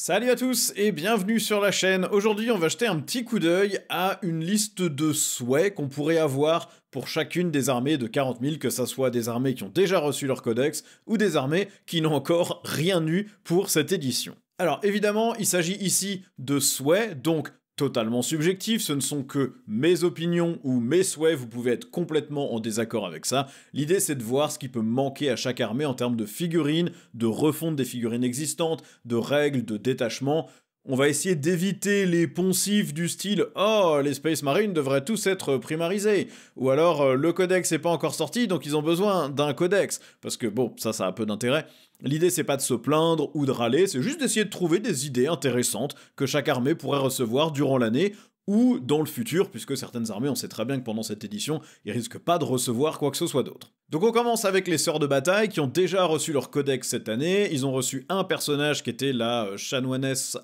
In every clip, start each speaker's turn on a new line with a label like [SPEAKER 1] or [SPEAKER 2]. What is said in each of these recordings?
[SPEAKER 1] Salut à tous et bienvenue sur la chaîne. Aujourd'hui, on va jeter un petit coup d'œil à une liste de souhaits qu'on pourrait avoir pour chacune des armées de 40 000, que ça soit des armées qui ont déjà reçu leur codex ou des armées qui n'ont encore rien eu pour cette édition. Alors évidemment, il s'agit ici de souhaits, donc totalement subjectifs, ce ne sont que mes opinions ou mes souhaits, vous pouvez être complètement en désaccord avec ça. L'idée c'est de voir ce qui peut manquer à chaque armée en termes de figurines, de refonte des figurines existantes, de règles, de détachement. On va essayer d'éviter les poncifs du style « Oh, les Space Marines devraient tous être primarisés » ou alors Le codex n'est pas encore sorti donc ils ont besoin d'un codex », parce que bon, ça a un peu d'intérêt. L'idée c'est pas de se plaindre ou de râler, c'est juste d'essayer de trouver des idées intéressantes que chaque armée pourrait recevoir durant l'année ou dans le futur, puisque certaines armées, on sait très bien que pendant cette édition, ils risquent pas de recevoir quoi que ce soit d'autre. Donc on commence avec les Sœurs de Bataille, qui ont déjà reçu leur codex cette année. Ils ont reçu un personnage qui était la chanoinesse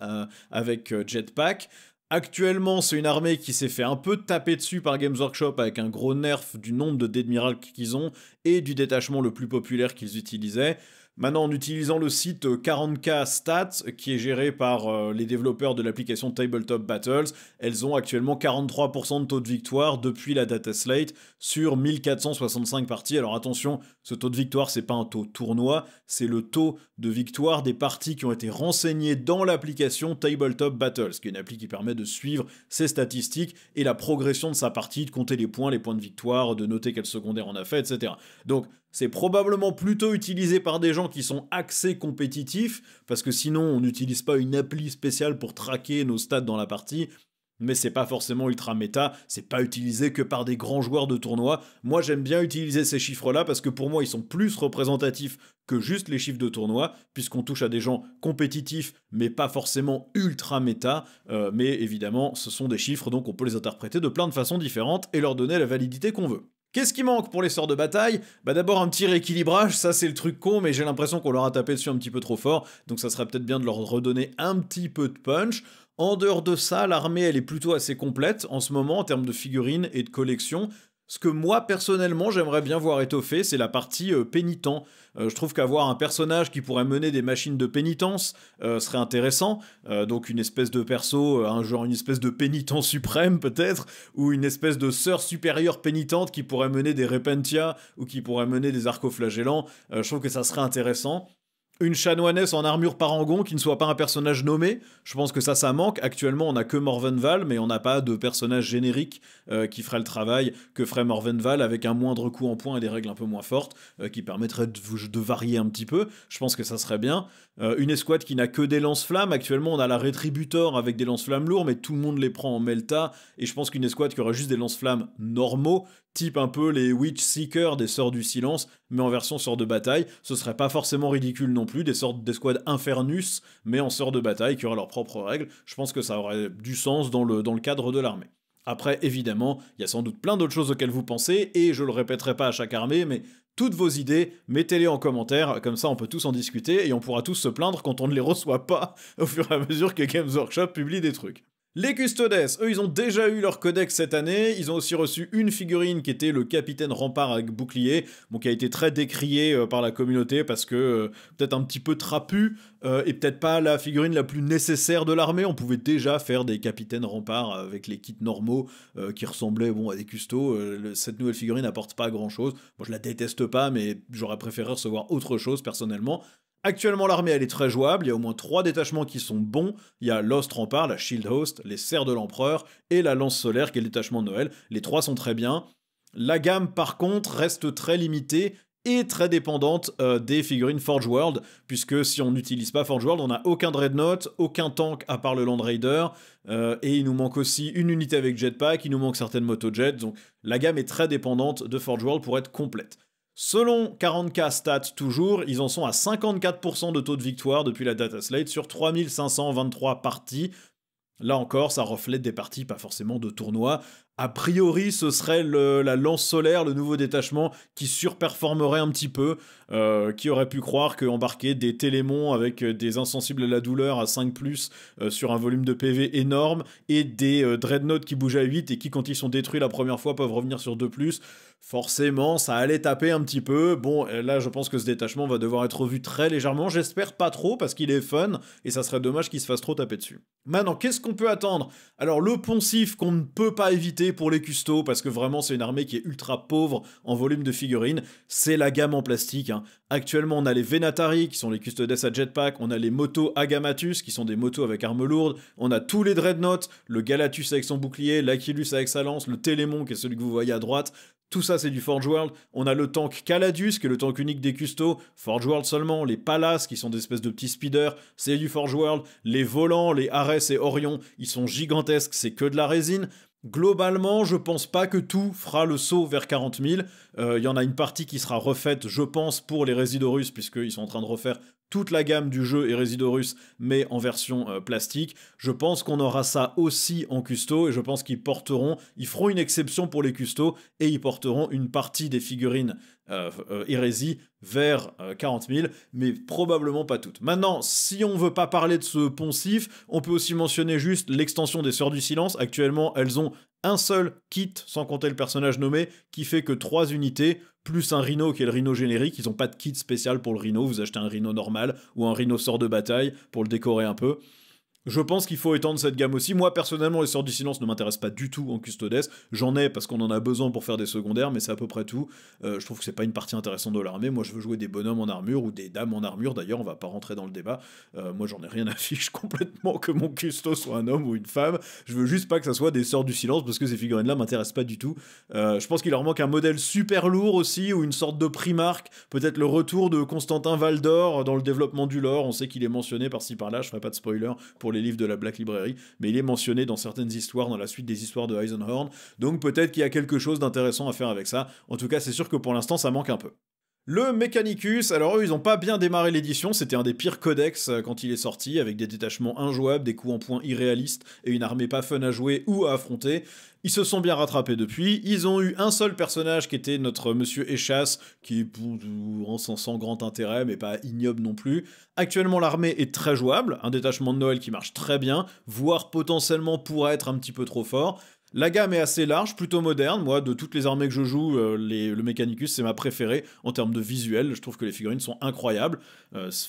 [SPEAKER 1] avec Jetpack. Actuellement, c'est une armée qui s'est fait un peu taper dessus par Games Workshop avec un gros nerf du nombre de Deadmiral qu'ils ont et du détachement le plus populaire qu'ils utilisaient. Maintenant, en utilisant le site 40K Stats, qui est géré par les développeurs de l'application Tabletop Battles, elles ont actuellement 43% de taux de victoire depuis la data slate sur 1465 parties. Alors attention, ce taux de victoire, c'est pas un taux tournoi, c'est le taux de victoire des parties qui ont été renseignées dans l'application Tabletop Battles, qui est une appli qui permet de suivre ses statistiques et la progression de sa partie, de compter les points de victoire, de noter quel secondaire on a fait, etc. Donc, c'est probablement plutôt utilisé par des gens qui sont axés compétitifs, parce que sinon on n'utilise pas une appli spéciale pour traquer nos stats dans la partie, mais c'est pas forcément ultra méta, c'est pas utilisé que par des grands joueurs de tournoi. Moi j'aime bien utiliser ces chiffres-là, parce que pour moi ils sont plus représentatifs que juste les chiffres de tournoi, puisqu'on touche à des gens compétitifs, mais pas forcément ultra méta, mais évidemment ce sont des chiffres, donc on peut les interpréter de plein de façons différentes et leur donner la validité qu'on veut. Qu'est-ce qui manque pour les Sœurs de Bataille? Bah d'abord un petit rééquilibrage, ça c'est le truc con, mais j'ai l'impression qu'on leur a tapé dessus un petit peu trop fort, donc ça serait peut-être bien de leur redonner un petit peu de punch. En dehors de ça, l'armée elle est plutôt assez complète en ce moment en termes de figurines et de collection. Ce que moi personnellement j'aimerais bien voir étoffé, c'est la partie pénitent. Je trouve qu'avoir un personnage qui pourrait mener des machines de pénitence serait intéressant. Donc une espèce de perso, une espèce de pénitent suprême peut-être, ou une espèce de sœur supérieure pénitente qui pourrait mener des Repentia ou qui pourrait mener des arcoflagellants. Je trouve que ça serait intéressant. Une chanoinesse en armure parangon qui ne soit pas un personnage nommé, je pense que ça manque. Actuellement, on a que Morvenval, mais on n'a pas de personnage générique qui ferait le travail que ferait Morvenval avec un moindre coup en points et des règles un peu moins fortes qui permettraient de varier un petit peu. Je pense que ça serait bien. Une escouade qui n'a que des lance-flammes. Actuellement, on a la Rétributor avec des lance-flammes lourds, mais tout le monde les prend en Melta. Et je pense qu'une escouade qui aurait juste des lance-flammes normaux, type un peu les Witch Seekers des Sœurs du Silence, mais en version Sœurs de Bataille, ce serait pas forcément ridicule non plus, des sortes d'escouades Infernus, mais en Sœurs de Bataille, qui auraient leurs propres règles. Je pense que ça aurait du sens dans le cadre de l'armée. Après, évidemment, il y a sans doute plein d'autres choses auxquelles vous pensez, et je le répéterai pas à chaque armée, mais toutes vos idées, mettez-les en commentaire, comme ça on peut tous en discuter, et on pourra tous se plaindre quand on ne les reçoit pas, au fur et à mesure que Games Workshop publie des trucs. Les Custodes, eux, ils ont déjà eu leur codex cette année, ils ont aussi reçu une figurine qui était le capitaine Rempart avec bouclier, bon, qui a été très décrié par la communauté parce que peut-être un petit peu trapu, et peut-être pas la figurine la plus nécessaire de l'armée. On pouvait déjà faire des capitaines Rempart avec les kits normaux qui ressemblaient à des custos. Cette nouvelle figurine n'apporte pas grand-chose. Moi je la déteste pas, mais j'aurais préféré recevoir autre chose personnellement. Actuellement, l'armée, elle est très jouable, il y a au moins 3 détachements qui sont bons, il y a l'Host Rempart, la Shield Host, les Serres de l'Empereur et la Lance Solaire qui est le détachement de Noël. Les 3 sont très bien. La gamme, par contre, reste très limitée et très dépendante des figurines Forge World, puisque si on n'utilise pas Forge World, on n'a aucun Dreadnought, aucun tank à part le Land Raider, et il nous manque aussi une unité avec Jetpack, il nous manque certaines motojets, donc la gamme est très dépendante de Forge World pour être complète. Selon 40K Stats toujours, ils en sont à 54% de taux de victoire depuis la data slate sur 3523 parties. Là encore, ça reflète des parties pas forcément de tournoi. A priori, ce serait la lance solaire, le nouveau détachement, qui surperformerait un petit peu. Qui aurait pu croire qu'embarquer des télémons avec des insensibles à la douleur à 5+, sur un volume de PV énorme, et des dreadnoughts qui bougent à 8 et qui, quand ils sont détruits la première fois, peuvent revenir sur 2+, forcément, ça allait taper un petit peu. Bon, là, je pense que ce détachement va devoir être revu très légèrement. J'espère pas trop, parce qu'il est fun, et ça serait dommage qu'il se fasse trop taper dessus. Maintenant, qu'est-ce qu'on peut attendre? Alors, le poncif qu'on ne peut pas éviter pour les custos, parce que vraiment, c'est une armée qui est ultra pauvre en volume de figurines, c'est la gamme en plastique. Actuellement, on a les Venatari, qui sont les custodes à jetpack, on a les motos Agamatus, qui sont des motos avec armes lourdes, on a tous les Dreadnoughts, le Galatus avec son bouclier, l'Achillus avec sa lance, le Télémon, qui est celui que vous voyez à droite. Tout ça, c'est du Forge World. On a le tank Caladius, qui est le tank unique des custos. Forge World seulement. Les Pallas, qui sont des espèces de petits speeders, c'est du Forge World. Les volants, les Ares et Orion, ils sont gigantesques, c'est que de la résine. Globalement, je pense pas que tout fera le saut vers 40 000. Il y en a une partie qui sera refaite, je pense, pour les Résidorus, puisqu'ils sont en train de refaire toute la gamme du jeu et Résidorus, mais en version plastique. Je pense qu'on aura ça aussi en custo, et je pense ils feront une exception pour les custos, et ils porteront une partie des figurines hérésie vers 40 000, mais probablement pas toutes. Maintenant, si on veut pas parler de ce poncif, on peut aussi mentionner juste l'extension des Sœurs du Silence. Actuellement, elles ont un seul kit, sans compter le personnage nommé, qui fait que 3 unités, plus un rhino qui est le rhino générique. Ils n'ont pas de kit spécial pour le rhino, vous achetez un rhino normal ou un rhino sort de bataille pour le décorer un peu. Je pense qu'il faut étendre cette gamme aussi. Moi, personnellement, les Sœurs du Silence ne m'intéressent pas du tout en Custodes. J'en ai parce qu'on en a besoin pour faire des secondaires, mais c'est à peu près tout. Je trouve que c'est pas une partie intéressante de l'armée. Moi, je veux jouer des bonhommes en armure ou des dames en armure. D'ailleurs, on va pas rentrer dans le débat. Moi, j'en ai rien à fiche complètement que mon custo soit un homme ou une femme. Je veux juste pas que ça soit des Sœurs du Silence parce que ces figurines-là m'intéressent pas du tout. Je pense qu'il leur manque un modèle super lourd aussi ou une sorte de Primarque. Peut-être le retour de Constantin Valdor dans le développement du lore. On sait qu'il est mentionné par-ci par-là. Je ferai pas de spoiler pour les livres de la Black Library, mais il est mentionné dans certaines histoires, dans la suite des histoires de Eisenhorn, donc peut-être qu'il y a quelque chose d'intéressant à faire avec ça. En tout cas, c'est sûr que pour l'instant, ça manque un peu. Le Mechanicus, alors eux ils ont pas bien démarré l'édition, c'était un des pires codex quand il est sorti, avec des détachements injouables, des coups en poing irréalistes et une armée pas fun à jouer ou à affronter. Ils se sont bien rattrapés depuis, ils ont eu un seul personnage qui était notre monsieur Échasse, qui est sans grand intérêt mais pas ignoble non plus. Actuellement l'armée est très jouable, un détachement de Noël qui marche très bien, voire potentiellement pourrait être un petit peu trop fort. La gamme est assez large, plutôt moderne. Moi, de toutes les armées que je joue, le Mechanicus, c'est ma préférée en termes de visuel. Je trouve que les figurines sont incroyables.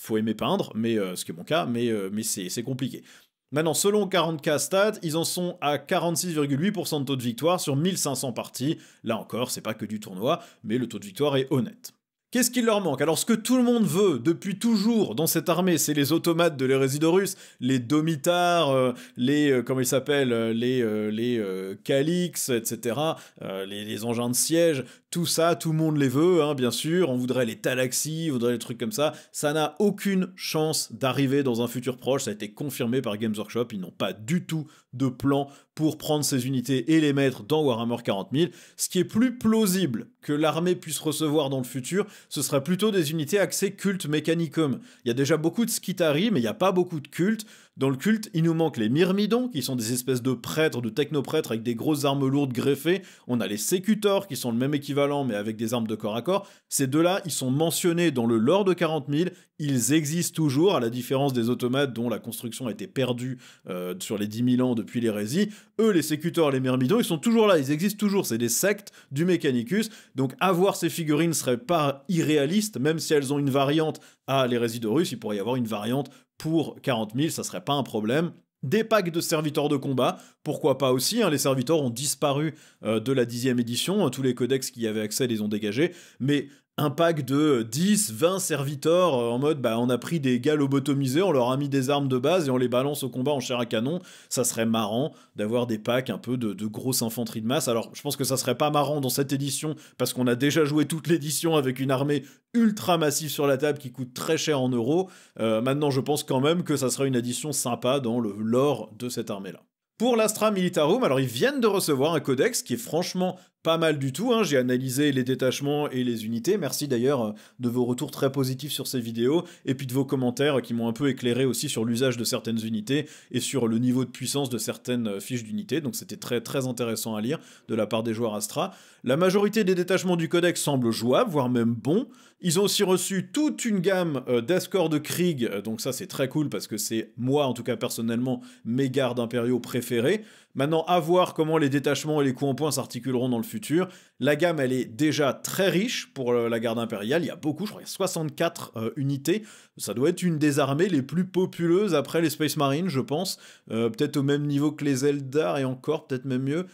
[SPEAKER 1] Faut aimer peindre, mais ce qui est mon cas, mais c'est compliqué. Maintenant, selon 40K stats, ils en sont à 46,8% de taux de victoire sur 1500 parties. Là encore, c'est pas que du tournoi, mais le taux de victoire est honnête. Qu'est-ce qu'il leur manque? Alors ce que tout le monde veut depuis toujours dans cette armée, c'est les automates de l'Hérésidorus, les Domitars, comment ils s'appellent, les Calix, etc., les engins de siège, tout ça, tout le monde les veut, hein, bien sûr, on voudrait les Talaxis, on voudrait des trucs comme ça, ça n'a aucune chance d'arriver dans un futur proche, ça a été confirmé par Games Workshop, ils n'ont pas du tout de plan pour prendre ces unités et les mettre dans Warhammer 40 000. Ce qui est plus plausible que l'armée puisse recevoir dans le futur, ce sera plutôt des unités axées culte Mechanicum. Il y a déjà beaucoup de Skitari, mais il n'y a pas beaucoup de culte. Dans le culte, il nous manque les Myrmidons, qui sont des espèces de prêtres, de technoprêtres avec des grosses armes lourdes greffées. On a les Sécutors, qui sont le même équivalent, mais avec des armes de corps à corps. Ces deux-là, ils sont mentionnés dans le lore de 40 000. Ils existent toujours, à la différence des automates dont la construction a été perdue sur les 10 000 ans depuis l'hérésie. Eux, les Sécutors, les Myrmidons, ils sont toujours là, ils existent toujours. C'est des sectes du Mechanicus. Donc avoir ces figurines serait pas irréaliste, même si elles ont une variante à l'Hérésidorus, il pourrait y avoir une variante pour 40 000, ça serait pas un problème. Des packs de serviteurs de combat, pourquoi pas aussi, hein, les serviteurs ont disparu de la 10e édition, hein, tous les codex qui y avaient accès les ont dégagés, mais un pack de 10, 20 serviteurs en mode on a pris des gars lobotomisés, on leur a mis des armes de base et on les balance au combat en chair à canon, ça serait marrant d'avoir des packs un peu de grosse infanterie de masse. Alors je pense que ça serait pas marrant dans cette édition parce qu'on a déjà joué toute l'édition avec une armée ultra massive sur la table qui coûte très cher en euros. Maintenant je pense quand même que ça sera une édition sympa dans le lore de cette armée là. Pour l'Astra Militarum, alors ils viennent de recevoir un codex qui est franchement pas mal du tout, hein. J'ai analysé les détachements et les unités. Merci d'ailleurs de vos retours très positifs sur ces vidéos, et puis de vos commentaires qui m'ont un peu éclairé aussi sur l'usage de certaines unités et sur le niveau de puissance de certaines fiches d'unités. Donc c'était très très intéressant à lire de la part des joueurs Astra. La majorité des détachements du codex semblent jouables, voire même bons. Ils ont aussi reçu toute une gamme d'escorts de Krieg, donc ça c'est très cool parce que c'est moi en tout cas personnellement mes gardes impériaux préférés. Maintenant, à voir comment les détachements et les coups en poing s'articuleront dans le futur. La gamme, elle est déjà très riche pour la garde impériale. Il y a beaucoup, je crois qu'il y a 64 unités. Ça doit être une des armées les plus populeuses après les Space Marines, je pense. Peut-être au même niveau que les Eldar et encore, peut-être même mieux.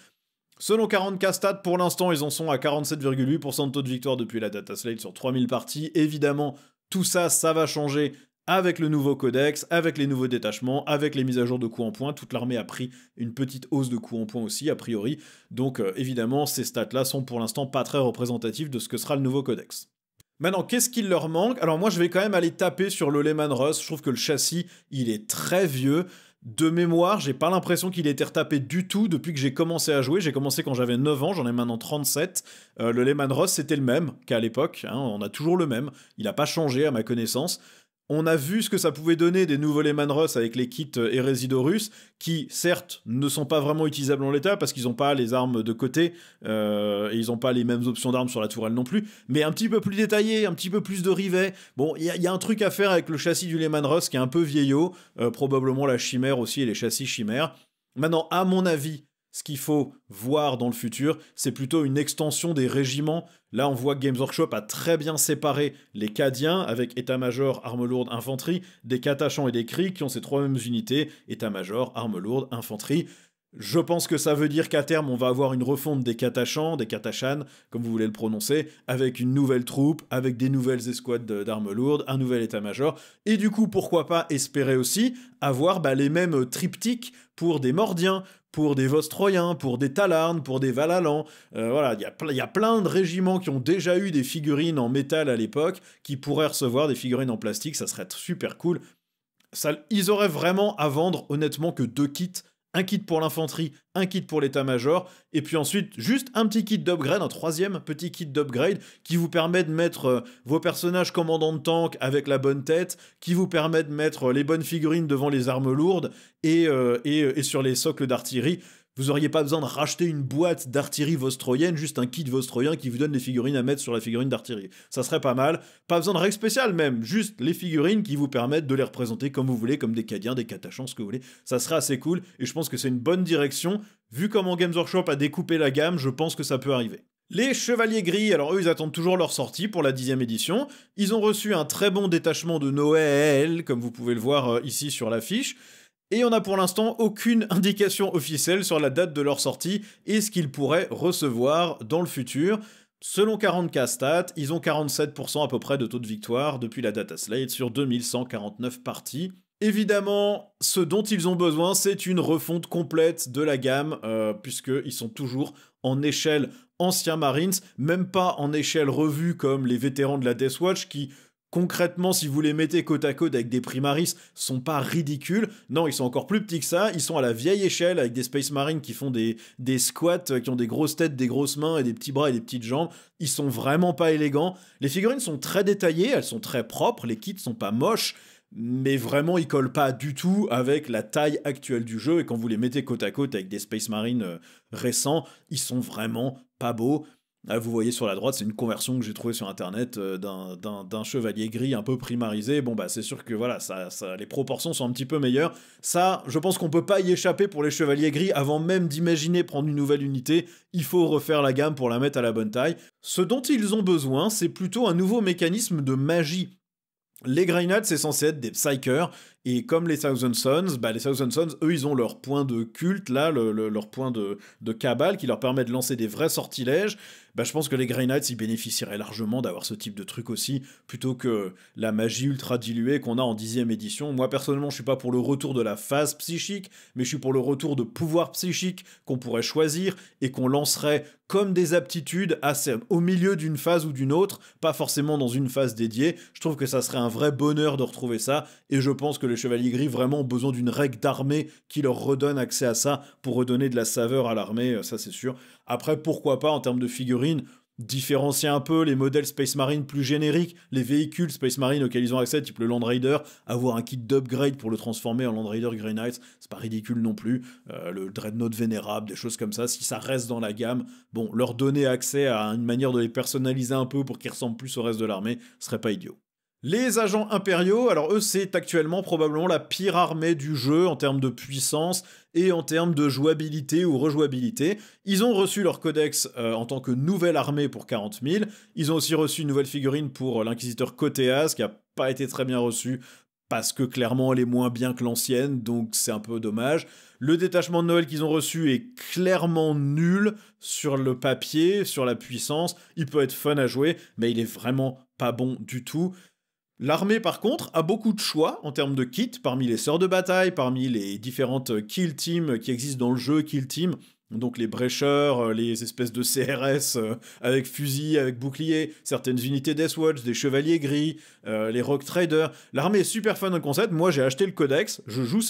[SPEAKER 1] Selon 40K Stats, pour l'instant, ils en sont à 47,8% de taux de victoire depuis la data slate sur 3000 parties. Évidemment, tout ça, ça va changer avec le nouveau codex, avec les nouveaux détachements, avec les mises à jour de coups en poing. Toute l'armée a pris une petite hausse de coups en poing aussi, a priori. Donc évidemment, ces stats-là sont pour l'instant pas très représentatifs de ce que sera le nouveau codex. Maintenant, qu'est-ce qu'il leur manque? Alors moi, je vais quand même aller taper sur le Lehman Russ. Je trouve que le châssis, il est très vieux. De mémoire, j'ai pas l'impression qu'il ait été retapé du tout depuis que j'ai commencé à jouer. J'ai commencé quand j'avais 9 ans, j'en ai maintenant 37. Le Lehman Russ, c'était le même qu'à l'époque, hein, on a toujours le même. Il n'a pas changé à ma connaissance. On a vu ce que ça pouvait donner des nouveaux Lehman Russ avec les kits Hérésidorus, qui certes ne sont pas vraiment utilisables en l'état parce qu'ils n'ont pas les armes de côté et ils n'ont pas les mêmes options d'armes sur la tourelle non plus, mais un petit peu plus détaillé, un petit peu plus de rivets. Bon, il y a un truc à faire avec le châssis du Lehman Russ qui est un peu vieillot, probablement la chimère aussi et les châssis chimères. Maintenant, à mon avis, ce qu'il faut voir dans le futur, c'est plutôt une extension des régiments. Là, on voit que Games Workshop a très bien séparé les Cadiens, avec état-major, armes lourdes, infanterie, des Catachans et des Krieg, qui ont ces trois mêmes unités, état-major, armes lourdes, infanterie. Je pense que ça veut dire qu'à terme, on va avoir une refonte des Catachans, des Catachans, comme vous voulez le prononcer, avec une nouvelle troupe, avec des nouvelles escouades d'armes lourdes, un nouvel état-major, et du coup, pourquoi pas espérer aussi avoir les mêmes triptyques pour des Mordiens, pour des Vostroyens, pour des Talarn, pour des Valallans. Voilà, il y a plein de régiments qui ont déjà eu des figurines en métal à l'époque, qui pourraient recevoir des figurines en plastique, ça serait super cool. Ils auraient vraiment à vendre, honnêtement, que 2 kits. Un kit pour l'infanterie, un kit pour l'état-major, et puis ensuite juste un petit kit d'upgrade, un 3e petit kit d'upgrade qui vous permet de mettre vos personnages commandants de tank avec la bonne tête, qui vous permet de mettre les bonnes figurines devant les armes lourdes et sur les socles d'artillerie. Vous auriez pas besoin de racheter une boîte d'artillerie vostroyenne, juste un kit vostroyen qui vous donne les figurines à mettre sur la figurine d'artillerie. Ça serait pas mal. Pas besoin de règles spéciales même, juste les figurines qui vous permettent de les représenter comme vous voulez, comme des Cadiens, des Catachans, ce que vous voulez. Ça serait assez cool, et je pense que c'est une bonne direction. Vu comment Games Workshop a découpé la gamme, je pense que ça peut arriver. Les Chevaliers Gris, alors eux ils attendent toujours leur sortie pour la 10e édition. Ils ont reçu un très bon détachement de Noël, comme vous pouvez le voir ici sur l'affiche. Et on n'a pour l'instant aucune indication officielle sur la date de leur sortie et ce qu'ils pourraient recevoir dans le futur. Selon 40K Stats, ils ont 47% à peu près de taux de victoire depuis la data slate sur 2149 parties. Évidemment, ce dont ils ont besoin, c'est une refonte complète de la gamme, puisqu'ils sont toujours en échelle anciens Marines, même pas en échelle revue comme les vétérans de la Death Watch qui... Concrètement, si vous les mettez côte à côte avec des Primaris, sont pas ridicules. Non, ils sont encore plus petits que ça. Ils sont à la vieille échelle avec des Space Marines qui font des squats, qui ont des grosses têtes, des grosses mains et des petits bras et des petites jambes. Ils sont vraiment pas élégants. Les figurines sont très détaillées, elles sont très propres, les kits sont pas moches. Mais vraiment, ils collent pas du tout avec la taille actuelle du jeu. Et quand vous les mettez côte à côte avec des Space Marines récents, ils sont vraiment pas beaux. Là, vous voyez sur la droite, c'est une conversion que j'ai trouvée sur internet d'un chevalier gris un peu primarisé. Bon, c'est sûr que voilà, les proportions sont un petit peu meilleures. Ça, je pense qu'on peut pas y échapper pour les chevaliers gris. Avant même d'imaginer prendre une nouvelle unité, il faut refaire la gamme pour la mettre à la bonne taille. Ce dont ils ont besoin, c'est plutôt un nouveau mécanisme de magie. Les Grey Knights, c'est censé être des Psykers, et comme les Thousand Sons, les Thousand Sons, eux, ils ont leur point de culte, là, leur point de cabale, qui leur permet de lancer des vrais sortilèges. Je pense que les Grey Knights, ils bénéficieraient largement d'avoir ce type de truc aussi, plutôt que la magie ultra diluée qu'on a en 10e édition. Moi, personnellement, je suis pas pour le retour de la phase psychique, mais je suis pour le retour de pouvoirs psychiques qu'on pourrait choisir, et qu'on lancerait comme des aptitudes au milieu d'une phase ou d'une autre, pas forcément dans une phase dédiée. Je trouve que ça serait un vrai bonheur de retrouver ça, et je pense que les Chevaliers Gris vraiment ont besoin d'une règle d'armée qui leur redonne accès à ça pour redonner de la saveur à l'armée, ça c'est sûr. Après, pourquoi pas en termes de figurines, différencier un peu les modèles Space Marine plus génériques, les véhicules Space Marine auxquels ils ont accès, type le Land Raider, avoir un kit d'upgrade pour le transformer en Land Raider Grey Knights, c'est pas ridicule non plus, le Dreadnought Vénérable, des choses comme ça, si ça reste dans la gamme, bon, leur donner accès à une manière de les personnaliser un peu pour qu'ils ressemblent plus au reste de l'armée, serait pas idiot. Les agents impériaux, alors eux c'est actuellement probablement la pire armée du jeu en termes de puissance et en termes de jouabilité ou rejouabilité. Ils ont reçu leur codex en tant que nouvelle armée pour 40 000, ils ont aussi reçu une nouvelle figurine pour l'inquisiteur Koteas qui a pas été très bien reçue parce que clairement elle est moins bien que l'ancienne, donc c'est un peu dommage. Le détachement de Noël qu'ils ont reçu est clairement nul sur le papier, sur la puissance, il peut être fun à jouer, mais il est vraiment pas bon du tout. L'armée, par contre, a beaucoup de choix en termes de kits, parmi les sœurs de bataille, parmi les différentes kill teams qui existent dans le jeu, kill team, donc les brécheurs, les espèces de CRS avec fusil, avec bouclier, certaines unités Deathwatch, des chevaliers gris, les rock traders. L'armée est super fun au concept. Moi, j'ai acheté le codex. Je joue,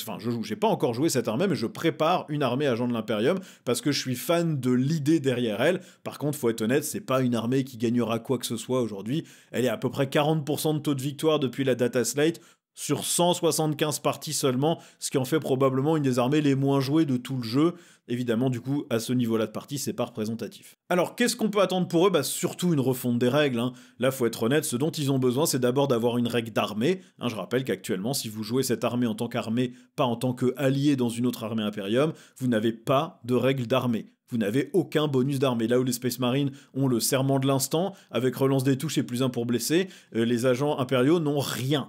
[SPEAKER 1] j'ai pas encore joué cette armée, mais je prépare une armée agent de l'Imperium parce que je suis fan de l'idée derrière elle. Par contre, faut être honnête, c'est pas une armée qui gagnera quoi que ce soit aujourd'hui. Elle est à peu près 40% de taux de victoire depuis la data slate, sur 175 parties seulement, ce qui en fait probablement une des armées les moins jouées de tout le jeu. Évidemment, du coup, à ce niveau-là de partie, c'est pas représentatif. Alors, qu'est-ce qu'on peut attendre pour eux? Bah, surtout une refonte des règles. Là, faut être honnête, ce dont ils ont besoin, c'est d'abord d'avoir une règle d'armée. Je rappelle qu'actuellement, si vous jouez cette armée en tant qu'armée, pas en tant qu'allié dans une autre armée Imperium, vous n'avez pas de règle d'armée. Vous n'avez aucun bonus d'armée. Là où les Space Marines ont le serment de l'instant, avec relance des touches et +1 pour blesser, les agents impériaux n'ont rien.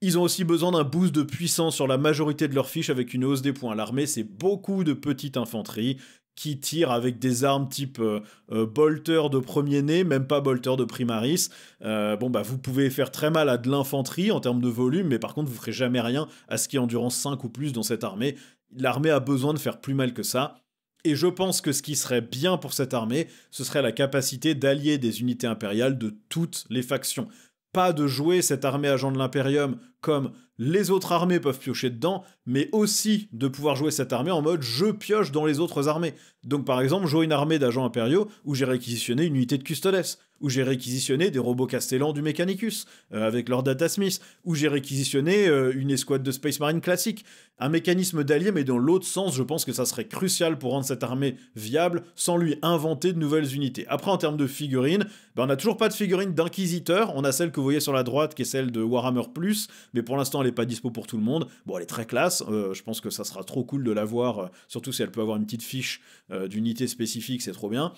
[SPEAKER 1] Ils ont aussi besoin d'un boost de puissance sur la majorité de leurs fiches avec une hausse des points. L'armée, c'est beaucoup de petite infanterie qui tire avec des armes type bolter de premier-né, même pas bolter de primaris. Vous pouvez faire très mal à de l'infanterie en termes de volume, mais par contre, vous ferez jamais rien à ce qui est endurance 5 ou plus dans cette armée. L'armée a besoin de faire plus mal que ça. Et je pense que ce qui serait bien pour cette armée, ce serait la capacité d'allier des unités impériales de toutes les factions. Pas de jouer cette armée agent de l'Imperium comme les autres armées peuvent piocher dedans, mais aussi de pouvoir jouer cette armée en mode je pioche dans les autres armées. Donc par exemple, jouer une armée d'agents impériaux où j'ai réquisitionné une unité de Custodes, où j'ai réquisitionné des robots castellans du Mechanicus, avec leur Data Smith, où j'ai réquisitionné une escouade de Space Marine classique. Un mécanisme d'allié, mais dans l'autre sens, je pense que ça serait crucial pour rendre cette armée viable, sans lui inventer de nouvelles unités. Après, en termes de figurines, on n'a toujours pas de figurine d'inquisiteur, on a celle que vous voyez sur la droite, qui est celle de Warhammer+, mais pour l'instant, elle n'est pas dispo pour tout le monde. Bon, elle est très classe, je pense que ça sera trop cool de la voir, surtout si elle peut avoir une petite fiche d'unité spécifique, c'est trop bien.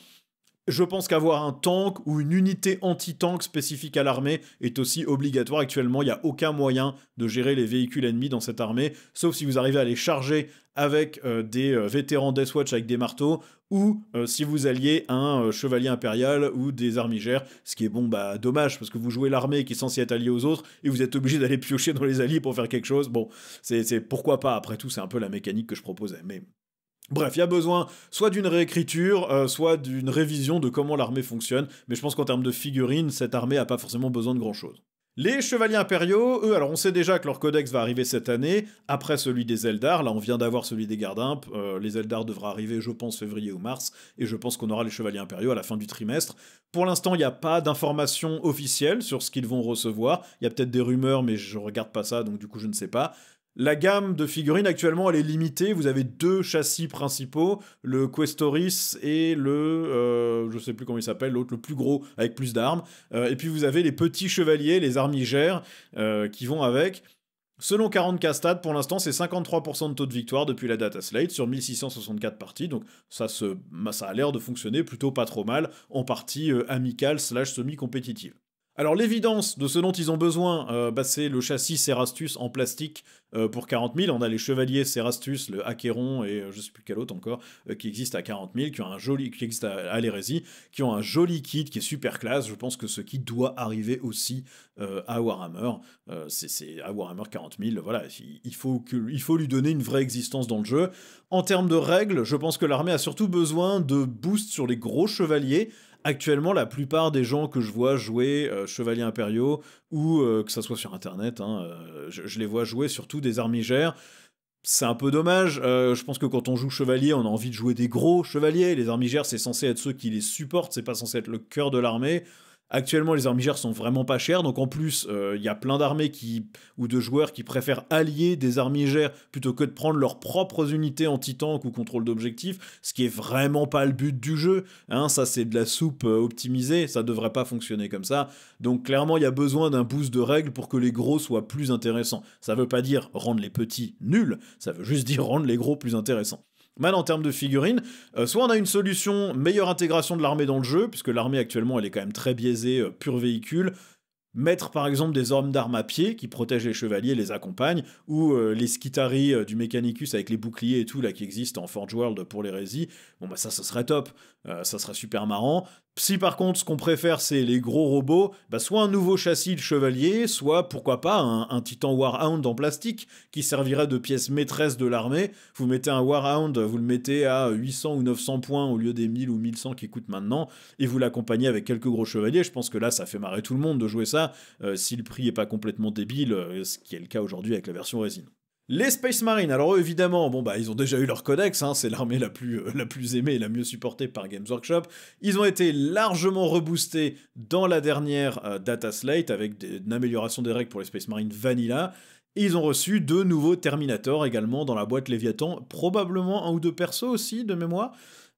[SPEAKER 1] Je pense qu'avoir un tank ou une unité anti-tank spécifique à l'armée est aussi obligatoire. Actuellement, il n'y a aucun moyen de gérer les véhicules ennemis dans cette armée, sauf si vous arrivez à les charger avec des vétérans Deathwatch avec des marteaux, ou si vous alliez un chevalier impérial ou des armigères, ce qui est dommage, parce que vous jouez l'armée qui est censée être alliée aux autres, et vous êtes obligé d'aller piocher dans les alliés pour faire quelque chose. Bon, c'est pourquoi pas, après tout, c'est un peu la mécanique que je proposais, mais... Bref, il y a besoin soit d'une réécriture, soit d'une révision de comment l'armée fonctionne, mais je pense qu'en termes de figurines, cette armée n'a pas forcément besoin de grand-chose. Les chevaliers impériaux, eux, alors on sait déjà que leur codex va arriver cette année, après celui des Eldar, là on vient d'avoir celui des Gardimpes, les Eldar devraient arriver je pense février ou mars, et je pense qu'on aura les chevaliers impériaux à la fin du trimestre. Pour l'instant il n'y a pas d'informations officielles sur ce qu'ils vont recevoir, il y a peut-être des rumeurs mais je regarde pas ça donc du coup je ne sais pas. La gamme de figurines actuellement elle est limitée, vous avez 2 châssis principaux, le Questoris et le, je sais plus comment il s'appelle, l'autre le plus gros avec plus d'armes, et puis vous avez les petits chevaliers, les armigères qui vont avec. Selon 40K stats, pour l'instant c'est 53% de taux de victoire depuis la data slate sur 1664 parties, donc ça a l'air de fonctionner plutôt pas trop mal en partie amicale / semi-compétitive. Alors l'évidence de ce dont ils ont besoin, c'est le châssis Cerastus en plastique pour 40 000. On a les chevaliers Cerastus, le Acheron et je sais plus quel autre encore, qui existent à 40 000, qui existent à l'hérésie, qui ont un joli kit qui est super classe. Je pense que ce kit doit arriver aussi à Warhammer. C'est à Warhammer 40 000, voilà, il faut lui donner une vraie existence dans le jeu. En termes de règles, je pense que l'armée a surtout besoin de boost sur les gros chevaliers, Actuellement, la plupart des gens que je vois jouer Chevaliers Impériaux, ou que ça soit sur Internet, hein, je les vois jouer surtout des armigères. C'est un peu dommage, je pense que quand on joue chevalier, on a envie de jouer des gros chevaliers. Les armigères, c'est censé être ceux qui les supportent, c'est pas censé être le cœur de l'armée. Actuellement, les armigères sont vraiment pas chères, donc en plus, il y a plein d'armées ou de joueurs qui préfèrent allier des armigères plutôt que de prendre leurs propres unités anti-tank ou contrôle d'objectif, ce qui est vraiment pas le but du jeu. Hein, ça, c'est de la soupe optimisée, ça devrait pas fonctionner comme ça. Donc clairement, il y a besoin d'un boost de règles pour que les gros soient plus intéressants. Ça veut pas dire rendre les petits nuls, ça veut juste dire rendre les gros plus intéressants. Maintenant, en termes de figurines, soit on a une solution meilleure intégration de l'armée dans le jeu, puisque l'armée actuellement elle est quand même très biaisée, pur véhicule. Mettre par exemple des hommes d'armes à pied qui protègent les chevaliers et les accompagnent, ou les Skitarii du Mechanicus avec les boucliers et tout là qui existent en Forge World pour l'hérésie, bon bah ça serait top, ça serait super marrant. Si par contre ce qu'on préfère c'est les gros robots, bah soit un nouveau châssis de chevalier, soit pourquoi pas un Titan Warhound en plastique qui servirait de pièce maîtresse de l'armée. Vous mettez un Warhound, vous le mettez à 800 ou 900 points au lieu des 1000 ou 1100 qui coûtent maintenant, et vous l'accompagnez avec quelques gros chevaliers. Je pense que là ça fait marrer tout le monde de jouer ça, si le prix est pas complètement débile, ce qui est le cas aujourd'hui avec la version résine. Les Space Marines, alors eux évidemment, bon bah ils ont déjà eu leur codex, hein, c'est l'armée la plus aimée et la mieux supportée par Games Workshop. Ils ont été largement reboostés dans la dernière Data Slate avec une amélioration des règles pour les Space Marines Vanilla. Et ils ont reçu 2 nouveaux Terminators également dans la boîte Léviathan, probablement un ou deux persos aussi de mémoire.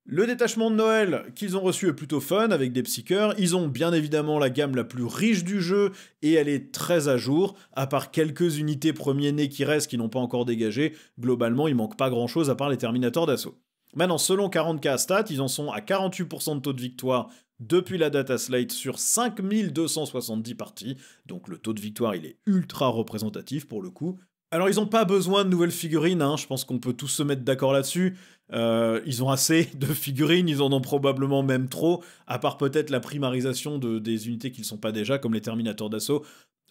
[SPEAKER 1] Le détachement de Noël qu'ils ont reçu est plutôt fun avec des psycheurs. Ils ont bien évidemment la gamme la plus riche du jeu et elle est très à jour, à part quelques unités premiers-nés qui restent qui n'ont pas encore dégagé. Globalement, il manque pas grand-chose à part les Terminators d'assaut. Maintenant, selon 40K Stats, ils en sont à 48% de taux de victoire depuis la data slate sur 5270 parties. Donc le taux de victoire, il est ultra représentatif pour le coup. Alors ils n'ont pas besoin de nouvelles figurines, hein, je pense qu'on peut tous se mettre d'accord là-dessus. Ils ont assez de figurines, ils en ont probablement même trop, à part peut-être la primarisation des unités qui ne sont pas déjà, comme les Terminators d'assaut.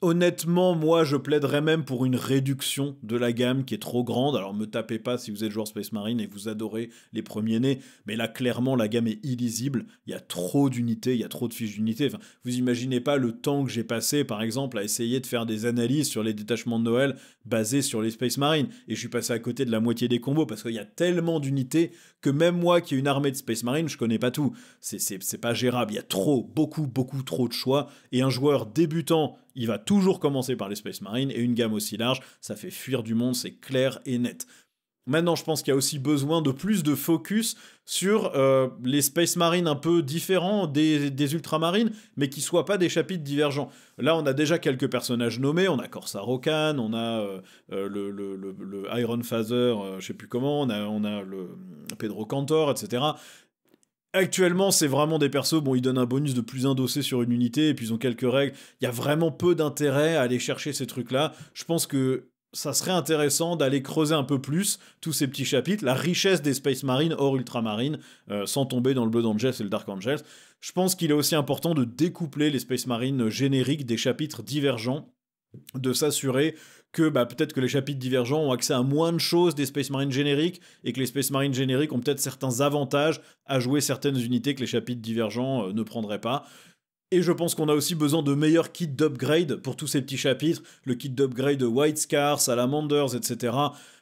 [SPEAKER 1] Honnêtement, moi, je plaiderais même pour une réduction de la gamme qui est trop grande. Alors, me tapez pas si vous êtes joueur Space Marine et vous adorez les premiers-nés, mais là, clairement, la gamme est illisible. Il y a trop d'unités, il y a trop de fiches d'unités. Enfin, vous imaginez pas le temps que j'ai passé, par exemple, à essayer de faire des analyses sur les détachements de Noël basés sur les Space Marines. Et je suis passé à côté de la moitié des combos parce qu'il y a tellement d'unités que même moi, qui ai une armée de Space Marine, je connais pas tout. C'est pas gérable. Il y a beaucoup trop de choix. Et un joueur débutant, il va toujours commencer par les Space Marines, et une gamme aussi large, ça fait fuir du monde, c'est clair et net. Maintenant, je pense qu'il y a aussi besoin de plus de focus sur les Space Marines un peu différents des Ultramarines, mais qui soient pas des chapitres divergents. Là, on a déjà quelques personnages nommés, on a Corsair Okan, on a le Iron Phaser, je sais plus comment, on a le Pedro Cantor, etc. Actuellement, c'est vraiment des persos, bon, ils donnent un bonus de plus 1 dossé sur une unité, et puis ils ont quelques règles. Il y a vraiment peu d'intérêt à aller chercher ces trucs-là. Je pense que ça serait intéressant d'aller creuser un peu plus tous ces petits chapitres, la richesse des Space Marines hors Ultramarines, sans tomber dans le Blood Angels et le Dark Angels. Je pense qu'il est aussi important de découpler les Space Marines génériques des chapitres divergents, de s'assurer que peut-être que les chapitres divergents ont accès à moins de choses des Space Marines génériques, et que les Space Marines génériques ont peut-être certains avantages à jouer certaines unités que les chapitres divergents ne prendraient pas. Et je pense qu'on a aussi besoin de meilleurs kits d'upgrade pour tous ces petits chapitres. Le kit d'upgrade de White Scars, Salamanders, etc.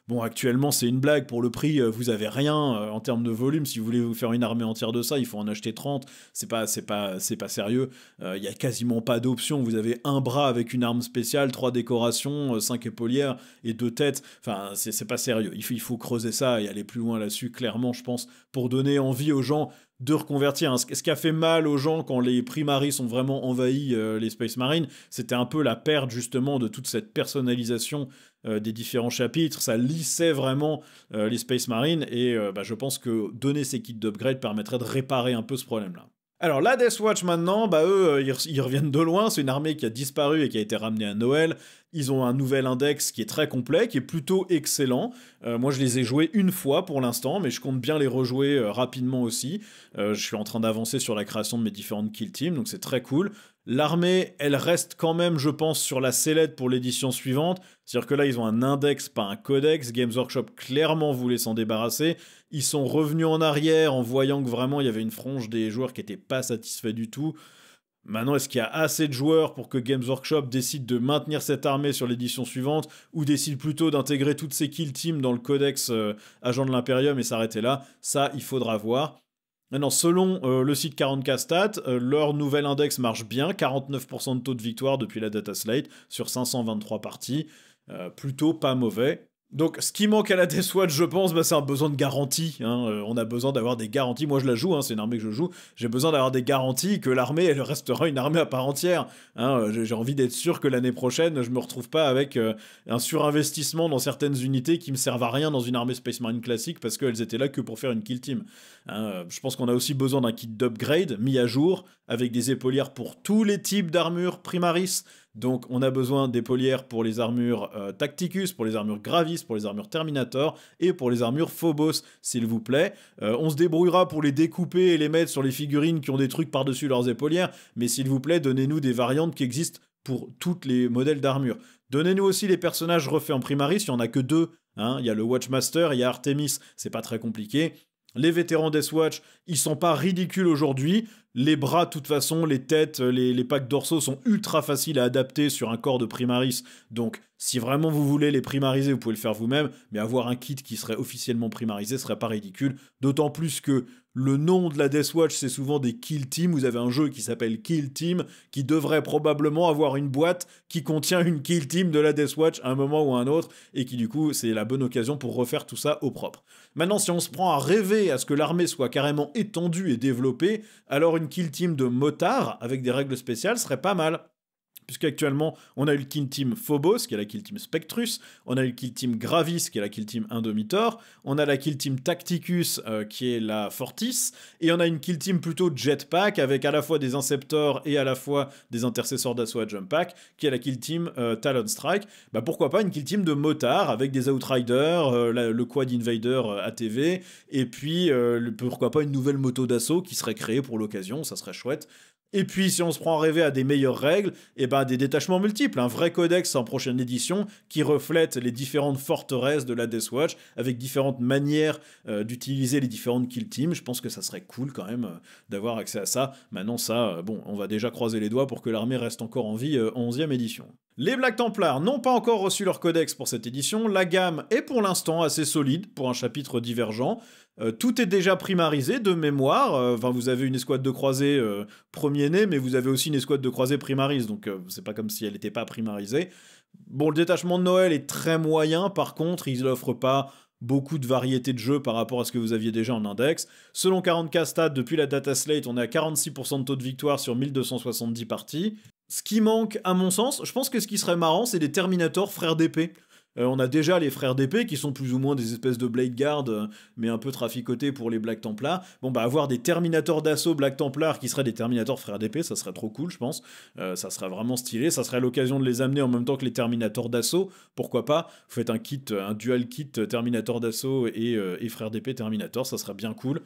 [SPEAKER 1] Bon, actuellement, c'est une blague. Pour le prix, vous avez rien en termes de volume. Si vous voulez vous faire une armée entière de ça, il faut en acheter 30. C'est pas sérieux. Il y a quasiment pas d'options. Vous avez un bras avec une arme spéciale, 3 décorations, 5 épaulières et 2 têtes. Enfin, c'est pas sérieux. Il faut creuser ça et aller plus loin là-dessus, clairement, je pense, pour donner envie aux gens de reconvertir. Ce qui a fait mal aux gens quand les Primaris ont vraiment envahi les Space Marines, c'était un peu la perte justement de toute cette personnalisation des différents chapitres. Ça lissait vraiment les Space Marines, et je pense que donner ces kits d'upgrade permettrait de réparer un peu ce problème-là. Alors la Death Watch maintenant, eux, ils reviennent de loin, c'est une armée qui a disparu et qui a été ramenée à Noël. Ils ont un nouvel index qui est très complet, qui est plutôt excellent. Moi je les ai joués une fois pour l'instant, mais je compte bien les rejouer rapidement aussi. Je suis en train d'avancer sur la création de mes différentes kill teams, donc c'est très cool. L'armée, elle reste quand même, je pense, sur la sellette pour l'édition suivante. C'est-à-dire que là, ils ont un index, pas un codex. Games Workshop clairement voulait s'en débarrasser. Ils sont revenus en arrière en voyant que vraiment il y avait une frange des joueurs qui n'étaient pas satisfaits du tout. Maintenant, est-ce qu'il y a assez de joueurs pour que Games Workshop décide de maintenir cette armée sur l'édition suivante ou décide plutôt d'intégrer toutes ces kill teams dans le codex Agent de l'Imperium et s'arrêter là? Ça, il faudra voir. Maintenant, selon le site 40K Stats, leur nouvel index marche bien, 49% de taux de victoire depuis la data slate sur 523 parties, plutôt pas mauvais. Donc, ce qui manque à la Deathwatch, je pense, c'est un besoin de garantie. On a besoin d'avoir des garanties. Moi, je la joue, c'est une armée que je joue. J'ai besoin d'avoir des garanties que l'armée, elle restera une armée à part entière. J'ai envie d'être sûr que l'année prochaine, je me retrouve pas avec un surinvestissement dans certaines unités qui me servent à rien dans une armée Space Marine classique parce qu'elles étaient là que pour faire une kill team. Je pense qu'on a aussi besoin d'un kit d'upgrade mis à jour avec des épaulières pour tous les types d'armures Primaris. Donc on a besoin d'épaulières pour les armures Tacticus, pour les armures Gravis, pour les armures Terminator et pour les armures Phobos, s'il vous plaît. On se débrouillera pour les découper et les mettre sur les figurines qui ont des trucs par-dessus leurs épaulières, mais s'il vous plaît, donnez-nous des variantes qui existent pour tous les modèles d'armure. Donnez-nous aussi les personnages refaits en Primaris, il n'y en a que 2. Il y a le Watchmaster, il y a Artemis, c'est pas très compliqué. Les vétérans Deathwatch, ils sont pas ridicules aujourd'hui. Les bras, de toute façon, les têtes, les packs dorsaux sont ultra faciles à adapter sur un corps de Primaris. Donc, si vraiment vous voulez les primariser, vous pouvez le faire vous-même. Mais avoir un kit qui serait officiellement primarisé serait pas ridicule. D'autant plus que le nom de la Deathwatch, c'est souvent des Kill Team. Vous avez un jeu qui s'appelle Kill Team, qui devrait probablement avoir une boîte qui contient une Kill Team de la Deathwatch à un moment ou à un autre, et qui du coup, c'est la bonne occasion pour refaire tout ça au propre. Maintenant, si on se prend à rêver à ce que l'armée soit carrément étendue et développée, alors une kill team de motards avec des règles spéciales serait pas mal. Puisqu'actuellement, on a eu le kill team Phobos, qui est la kill team Spectrus, on a eu le kill team Gravis, qui est la kill team Indomitor, on a la kill team Tacticus, qui est la Fortis, et on a une kill team plutôt Jetpack, avec à la fois des Inceptors et à la fois des intercesseurs d'assaut à Jump Pack, qui est la kill team Talon Strike. Pourquoi pas une kill team de motards, avec des Outriders, le Quad Invader ATV, et puis pourquoi pas une nouvelle moto d'assaut qui serait créée pour l'occasion, ça serait chouette. Et puis, si on se prend à rêver à des meilleures règles, des détachements multiples, un vrai codex en prochaine édition qui reflète les différentes forteresses de la Deathwatch avec différentes manières d'utiliser les différentes kill teams. Je pense que ça serait cool quand même d'avoir accès à ça. Maintenant, on va déjà croiser les doigts pour que l'armée reste encore en vie en 11e édition. Les Black Templars n'ont pas encore reçu leur codex pour cette édition. La gamme est pour l'instant assez solide pour un chapitre divergent. Tout est déjà primarisé de mémoire. Vous avez une escouade de croisés premier-né, mais vous avez aussi une escouade de croisés primaris, donc c'est pas comme si elle n'était pas primarisée. Bon, le détachement de Noël est très moyen, par contre, il n'offre pas beaucoup de variétés de jeux par rapport à ce que vous aviez déjà en index. Selon 40K Stats, depuis la data slate, on est à 46% de taux de victoire sur 1270 parties. Ce qui manque, à mon sens, je pense que ce qui serait marrant, c'est des Terminators frères d'épée. On a déjà les frères d'épée qui sont plus ou moins des espèces de Blade Guard, mais un peu traficotés pour les Black Templars. Avoir des Terminators d'assaut Black Templars qui seraient des Terminators frères d'épée, ça serait trop cool, je pense. Ça serait vraiment stylé. Ça serait l'occasion de les amener en même temps que les Terminators d'assaut. Pourquoi pas? Vous faites un dual kit Terminator d'assaut et frères d'épée Terminator, ça serait bien cool.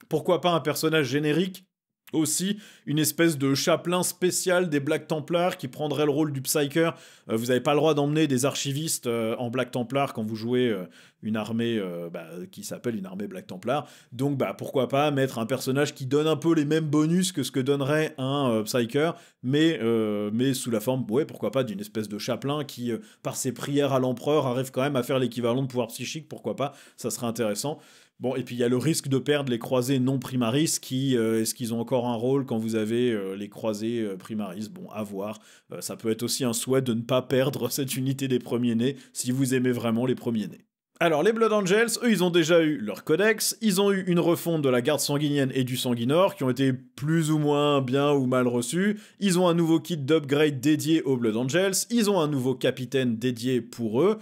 [SPEAKER 1] Pourquoi pas un personnage générique? Aussi, une espèce de chapelain spécial des Black Templars qui prendrait le rôle du Psyker. Vous n'avez pas le droit d'emmener des archivistes en Black Templar quand vous jouez une armée qui s'appelle une armée Black Templar. Donc pourquoi pas mettre un personnage qui donne un peu les mêmes bonus que ce que donnerait un Psyker, mais sous la forme, pourquoi pas, d'une espèce de chapelain qui, par ses prières à l'empereur, arrive quand même à faire l'équivalent de pouvoir psychique, pourquoi pas, ça serait intéressant. Bon, et puis il y a le risque de perdre les croisés non primaris qui, est-ce qu'ils ont encore un rôle quand vous avez les croisés primaris? Bon, à voir. Ça peut être aussi un souhait de ne pas perdre cette unité des premiers-nés si vous aimez vraiment les premiers-nés. Alors, les Blood Angels, eux, ils ont déjà eu leur codex, ils ont eu une refonte de la garde sanguinienne et du sanguinor, qui ont été plus ou moins bien ou mal reçus, ils ont un nouveau kit d'upgrade dédié aux Blood Angels, ils ont un nouveau capitaine dédié pour eux,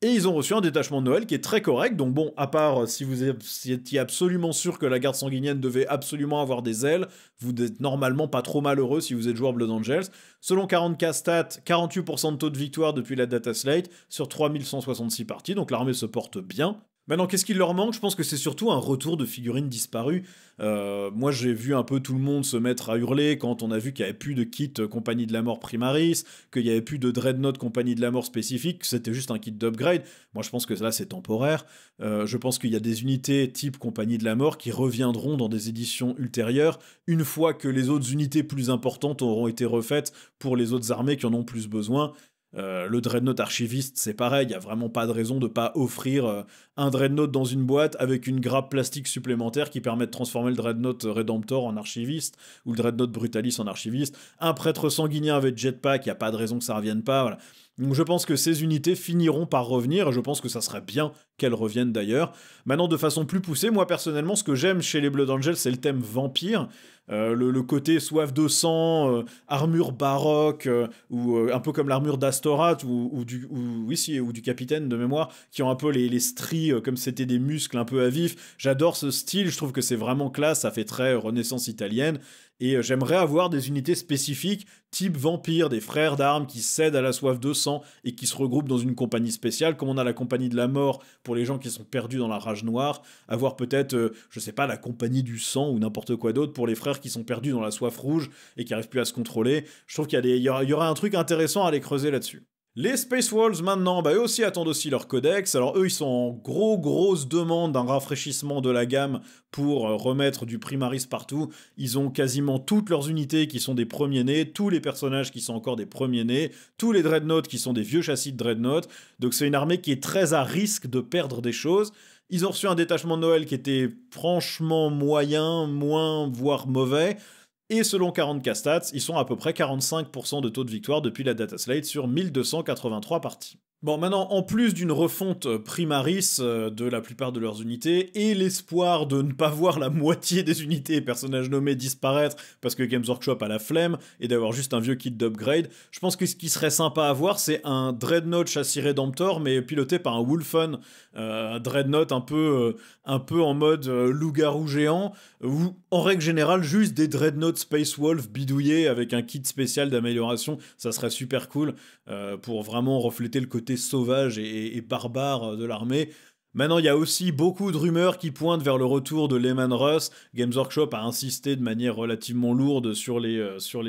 [SPEAKER 1] et ils ont reçu un détachement de Noël qui est très correct, donc bon, à part si vous étiez absolument sûr que la garde sanguinienne devait absolument avoir des ailes, vous n'êtes normalement pas trop malheureux si vous êtes joueur Blood Angels. Selon 40K Stats, 48% de taux de victoire depuis la data slate sur 3166 parties, donc l'armée se porte bien. Maintenant, qu'est-ce qu'il leur manque? Je pense que c'est surtout un retour de figurines disparues. Moi, j'ai vu un peu tout le monde se mettre à hurler quand on a vu qu'il n'y avait plus de kit Compagnie de la Mort Primaris, qu'il n'y avait plus de Dreadnought Compagnie de la Mort spécifique, que c'était juste un kit d'upgrade. Moi, je pense que là, c'est temporaire. Je pense qu'il y a des unités type Compagnie de la Mort qui reviendront dans des éditions ultérieures, une fois que les autres unités plus importantes auront été refaites pour les autres armées qui en ont plus besoin. Le Dreadnought Archiviste, c'est pareil, il n'y a vraiment pas de raison de ne pas offrir un Dreadnought dans une boîte avec une grappe plastique supplémentaire qui permet de transformer le Dreadnought Redemptor en Archiviste, ou le Dreadnought Brutalis en Archiviste. Un prêtre sanguinien avec jetpack, il n'y a pas de raison que ça ne revienne pas, voilà. Donc je pense que ces unités finiront par revenir, et je pense que ça serait bien qu'elles reviennent d'ailleurs. Maintenant, de façon plus poussée, moi personnellement, ce que j'aime chez les Blood Angels, c'est le thème vampire. Le côté soif de sang, armure baroque, ou un peu comme l'armure d'Astorat, ou du capitaine de mémoire, qui ont un peu les stries, comme c'était des muscles un peu à vif. J'adore ce style, je trouve que c'est vraiment classe, ça fait très Renaissance italienne. Et j'aimerais avoir des unités spécifiques, type vampire, des frères d'armes qui cèdent à la soif de sang et qui se regroupent dans une compagnie spéciale, comme on a la compagnie de la mort pour les gens qui sont perdus dans la rage noire, avoir peut-être, je sais pas, la compagnie du sang ou n'importe quoi d'autre pour les frères qui sont perdus dans la soif rouge et qui n'arrivent plus à se contrôler. Je trouve qu'il y aura un truc intéressant à aller creuser là-dessus. Les Space Wolves maintenant, eux aussi attendent aussi leur codex. Alors eux, ils sont en grosse demande d'un rafraîchissement de la gamme pour remettre du Primaris partout. Ils ont quasiment toutes leurs unités qui sont des premiers-nés, tous les personnages qui sont encore des premiers-nés, tous les Dreadnoughts qui sont des vieux châssis de Dreadnought. Donc c'est une armée qui est très à risque de perdre des choses. Ils ont reçu un détachement de Noël qui était franchement moyen, moins, voire mauvais. Et selon 40K Stats, ils sont à peu près 45% de taux de victoire depuis la data slate sur 1283 parties. Bon, maintenant, en plus d'une refonte Primaris de la plupart de leurs unités, et l'espoir de ne pas voir la moitié des unités et personnages nommés disparaître parce que Games Workshop a la flemme, et d'avoir juste un vieux kit d'upgrade, je pense que ce qui serait sympa à voir, c'est un Dreadnought châssis Redemptor, mais piloté par un Wolfen, un Dreadnought un peu en mode loup-garou géant, ou en règle générale, juste des Dreadnought Space Wolf bidouillés avec un kit spécial d'amélioration, ça serait super cool, pour vraiment refléter le côté sauvage et barbare de l'armée. Maintenant, il y a aussi beaucoup de rumeurs qui pointent vers le retour de Lehman Russ. Games Workshop a insisté de manière relativement lourde sur les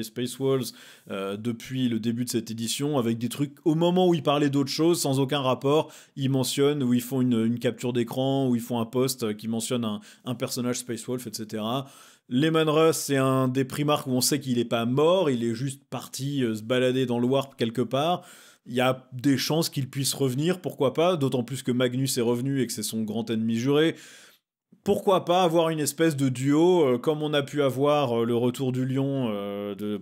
[SPEAKER 1] Space Wolves depuis le début de cette édition, avec des trucs, au moment où ils parlaient d'autres choses, sans aucun rapport, ils mentionnent, où ils font une capture d'écran, où ils font un post qui mentionne un personnage Space Wolf, etc. Lehman Russ, c'est un des Primarques où on sait qu'il n'est pas mort, il est juste parti se balader dans le Warp quelque part. Il y a des chances qu'il puisse revenir, pourquoi pas, d'autant plus que Magnus est revenu et que c'est son grand ennemi juré. Pourquoi pas avoir une espèce de duo, comme on a pu avoir le retour du lion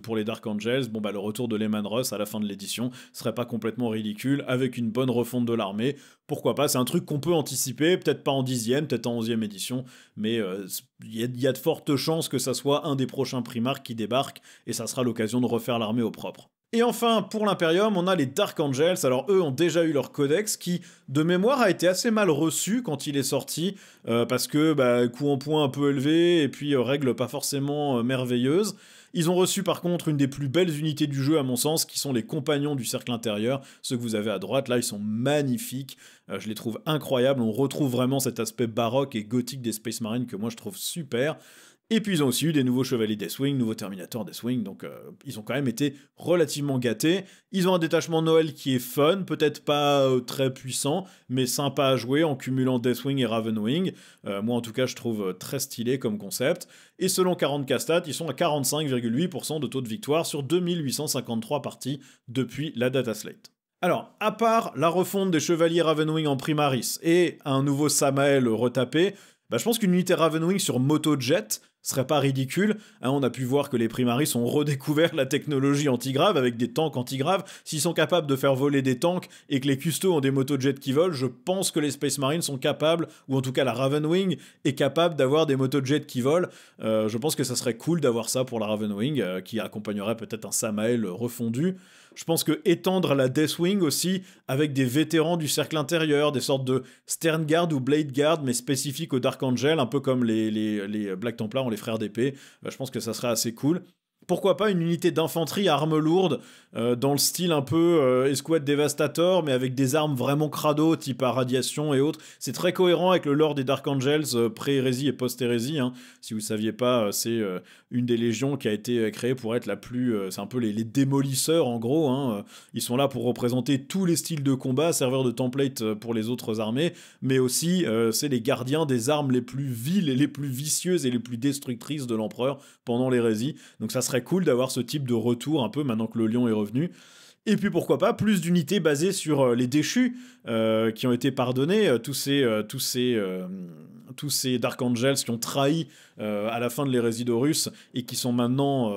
[SPEAKER 1] pour les Dark Angels, le retour de Lehman Russ à la fin de l'édition serait pas complètement ridicule, avec une bonne refonte de l'armée. Pourquoi pas, c'est un truc qu'on peut anticiper, peut-être pas en 10e, peut-être en 11e édition, mais il y a de fortes chances que ça soit un des prochains Primarques qui débarque, et ça sera l'occasion de refaire l'armée au propre. Et enfin, pour l'Imperium, on a les Dark Angels. Alors eux ont déjà eu leur codex qui, de mémoire, a été assez mal reçu quand il est sorti, parce que coût en points un peu élevé, et puis règles pas forcément merveilleuses. Ils ont reçu par contre une des plus belles unités du jeu à mon sens, qui sont les compagnons du cercle intérieur, ceux que vous avez à droite, là ils sont magnifiques, je les trouve incroyables, on retrouve vraiment cet aspect baroque et gothique des Space Marines que moi je trouve super. Et puis ils ont aussi eu des nouveaux chevaliers Deathwing, nouveaux Terminator Deathwing, donc ils ont quand même été relativement gâtés. Ils ont un détachement Noël qui est fun, peut-être pas très puissant, mais sympa à jouer en cumulant Deathwing et Ravenwing. Moi en tout cas je trouve très stylé comme concept. Et selon 40K Stats, ils sont à 45,8% de taux de victoire sur 2853 parties depuis la data slate. Alors, à part la refonte des chevaliers Ravenwing en Primaris et un nouveau Samael retapé, je pense qu'une unité Ravenwing sur Motojet serait pas ridicule. On a pu voir que les Primaris ont redécouvert la technologie antigrave avec des tanks antigraves. S'ils sont capables de faire voler des tanks et que les custos ont des motojets qui volent, je pense que les Space Marines sont capables, ou en tout cas la Ravenwing est capable d'avoir des motojets qui volent. Je pense que ça serait cool d'avoir ça pour la Ravenwing, qui accompagnerait peut-être un Samael refondu. Je pense que étendre la Deathwing aussi avec des vétérans du cercle intérieur, des sortes de Stern Guard ou Blade Guard, mais spécifiques aux Dark Angel, un peu comme les Black Templars ou les Frères d'épée, je pense que ça serait assez cool. Pourquoi pas une unité d'infanterie à armes lourdes dans le style un peu Escouade Devastator, mais avec des armes vraiment crado, type à radiation et autres. C'est très cohérent avec le lore des Dark Angels pré-hérésie et post-hérésie. Hein. Si vous ne saviez pas, c'est une des légions qui a été créée pour être la plus... c'est un peu les démolisseurs en gros. Hein. Ils sont là pour représenter tous les styles de combat, servir de template pour les autres armées, mais aussi c'est les gardiens des armes les plus viles et les plus vicieuses et les plus destructrices de l'empereur pendant l'hérésie. Donc ça serait cool d'avoir ce type de retour un peu maintenant que le lion est revenu. Et puis pourquoi pas plus d'unités basées sur les déchus qui ont été pardonnés, tous ces Dark Angels qui ont trahi à la fin de l'hérésie d'Horus et qui sont maintenant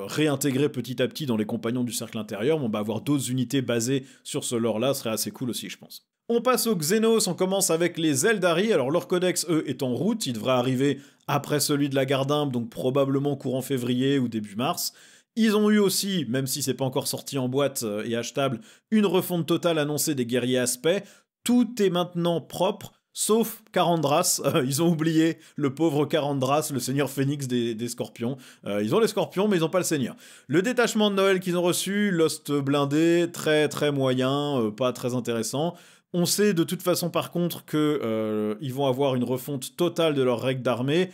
[SPEAKER 1] réintégrés petit à petit dans les compagnons du cercle intérieur. Bon, bah avoir d'autres unités basées sur ce lore-là serait assez cool aussi, je pense. On passe aux Xenos, on commence avec les Eldari. Alors leur codex, eux, est en route, il devrait arriver après celui de la Gardimbe, donc probablement courant février ou début mars. Ils ont eu aussi, même si c'est pas encore sorti en boîte et achetable, une refonte totale annoncée des guerriers aspects. Tout est maintenant propre, sauf Karandras. Ils ont oublié le pauvre Karandras, le seigneur phénix des scorpions. Ils ont les scorpions, mais ils ont pas le seigneur. Le détachement de Noël qu'ils ont reçu, Lost blindé, très très moyen, pas très intéressant. On sait de toute façon par contre que ils vont avoir une refonte totale de leur règle d'armée.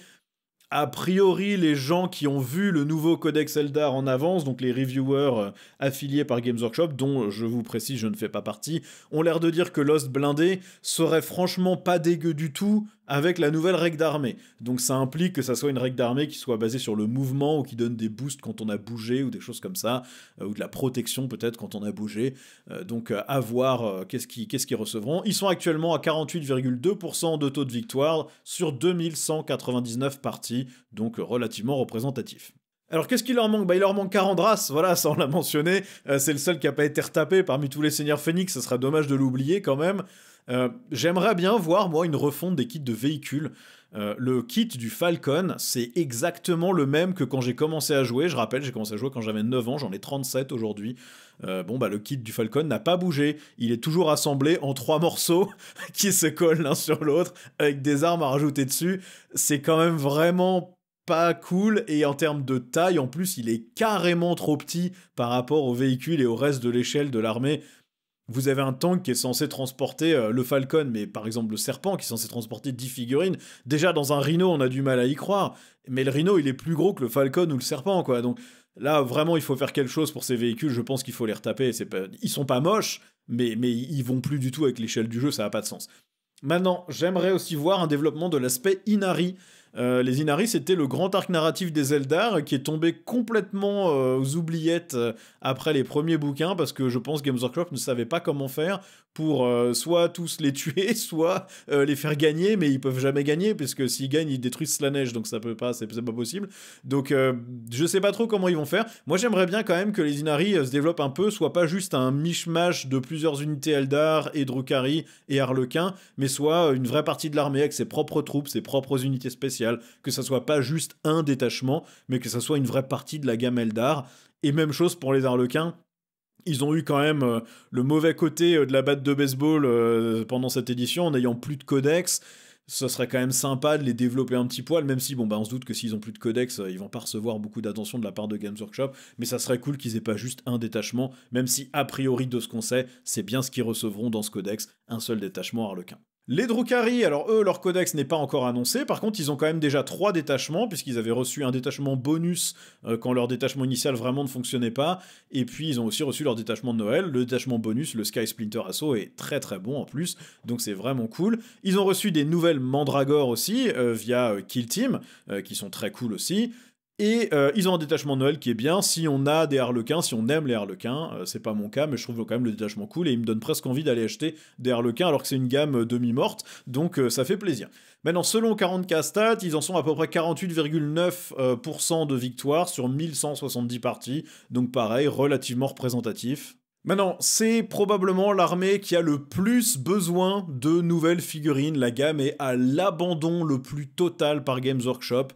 [SPEAKER 1] A priori, les gens qui ont vu le nouveau Codex Eldar en avance, donc les reviewers affiliés par Games Workshop, dont je vous précise, je ne fais pas partie, ont l'air de dire que Lost blindé serait franchement pas dégueu du tout avec la nouvelle règle d'armée. Donc ça implique que ça soit une règle d'armée qui soit basée sur le mouvement ou qui donne des boosts quand on a bougé ou des choses comme ça, ou de la protection peut-être quand on a bougé. Donc à voir qu'est-ce qu'ils recevront. Ils sont actuellement à 48,2% de taux de victoire sur 2199 parties, donc relativement représentatif. Alors qu'est-ce qu'il leur manque ? Bah il leur manque Karandras, voilà, ça on l'a mentionné, c'est le seul qui n'a pas été retapé parmi tous les seigneurs phénix, ce serait dommage de l'oublier quand même. J'aimerais bien voir, moi, une refonte des kits de véhicules. Le kit du Falcon, c'est exactement le même que quand j'ai commencé à jouer. Je rappelle, j'ai commencé à jouer quand j'avais 9 ans, j'en ai 37 aujourd'hui. Le kit du Falcon n'a pas bougé. Il est toujours assemblé en 3 morceaux qui se collent l'un sur l'autre, avec des armes à rajouter dessus. C'est quand même vraiment pas cool, et en termes de taille, en plus, il est carrément trop petit par rapport au véhicule et au reste de l'échelle de l'armée. Vous avez un tank qui est censé transporter le Falcon, mais par exemple le Serpent qui est censé transporter 10 figurines. Déjà dans un Rhino, on a du mal à y croire, mais le Rhino il est plus gros que le Falcon ou le Serpent, quoi. Donc là vraiment il faut faire quelque chose pour ces véhicules, je pense qu'il faut les retaper. Ils sont pas moches, mais ils vont plus du tout avec l'échelle du jeu, ça n'a pas de sens. Maintenant, j'aimerais aussi voir un développement de l'aspect Inari. Les Inari, c'était le grand arc narratif des Eldar qui est tombé complètement aux oubliettes après les premiers bouquins parce que je pense Games Workshop ne savait pas comment faire pour soit tous les tuer, soit les faire gagner, mais ils peuvent jamais gagner puisque s'ils gagnent, ils détruisent la neige, donc ça peut pas, c'est pas possible. Donc je sais pas trop comment ils vont faire. Moi j'aimerais bien quand même que les Inari se développent un peu, soit pas juste un mishmash de plusieurs unités Eldar et Drukhari et Harlequin, mais soit une vraie partie de l'armée avec ses propres troupes, ses propres unités spéciales. Que ça soit pas juste un détachement, mais que ça soit une vraie partie de la gamme Eldar. Et même chose pour les Harlequins. Ils ont eu quand même le mauvais côté de la batte de baseball pendant cette édition, en n'ayant plus de codex. Ce serait quand même sympa de les développer un petit poil, même si on se doute que s'ils ont plus de codex, ils vont pas recevoir beaucoup d'attention de la part de Games Workshop, mais ça serait cool qu'ils aient pas juste un détachement, même si a priori de ce qu'on sait, c'est bien ce qu'ils recevront dans ce codex, un seul détachement Harlequin. Les Drukhari, alors eux, leur codex n'est pas encore annoncé, par contre ils ont quand même déjà 3 détachements, puisqu'ils avaient reçu un détachement bonus quand leur détachement initial vraiment ne fonctionnait pas, et puis ils ont aussi reçu leur détachement de Noël. Le détachement bonus, le Sky Splinter Assault, est très très bon en plus, donc c'est vraiment cool. Ils ont reçu des nouvelles Mandragore aussi, via Kill Team, qui sont très cool aussi. Et ils ont un détachement de Noël qui est bien, si on a des Harlequins, si on aime les Harlequins, c'est pas mon cas, mais je trouve quand même le détachement cool, et il me donne presque envie d'aller acheter des Harlequins alors que c'est une gamme demi-morte, donc ça fait plaisir. Maintenant, selon 40K Stats, ils en sont à peu près 48,9% de victoire sur 1170 parties, donc pareil, relativement représentatif. Maintenant, c'est probablement l'armée qui a le plus besoin de nouvelles figurines, la gamme est à l'abandon le plus total par Games Workshop.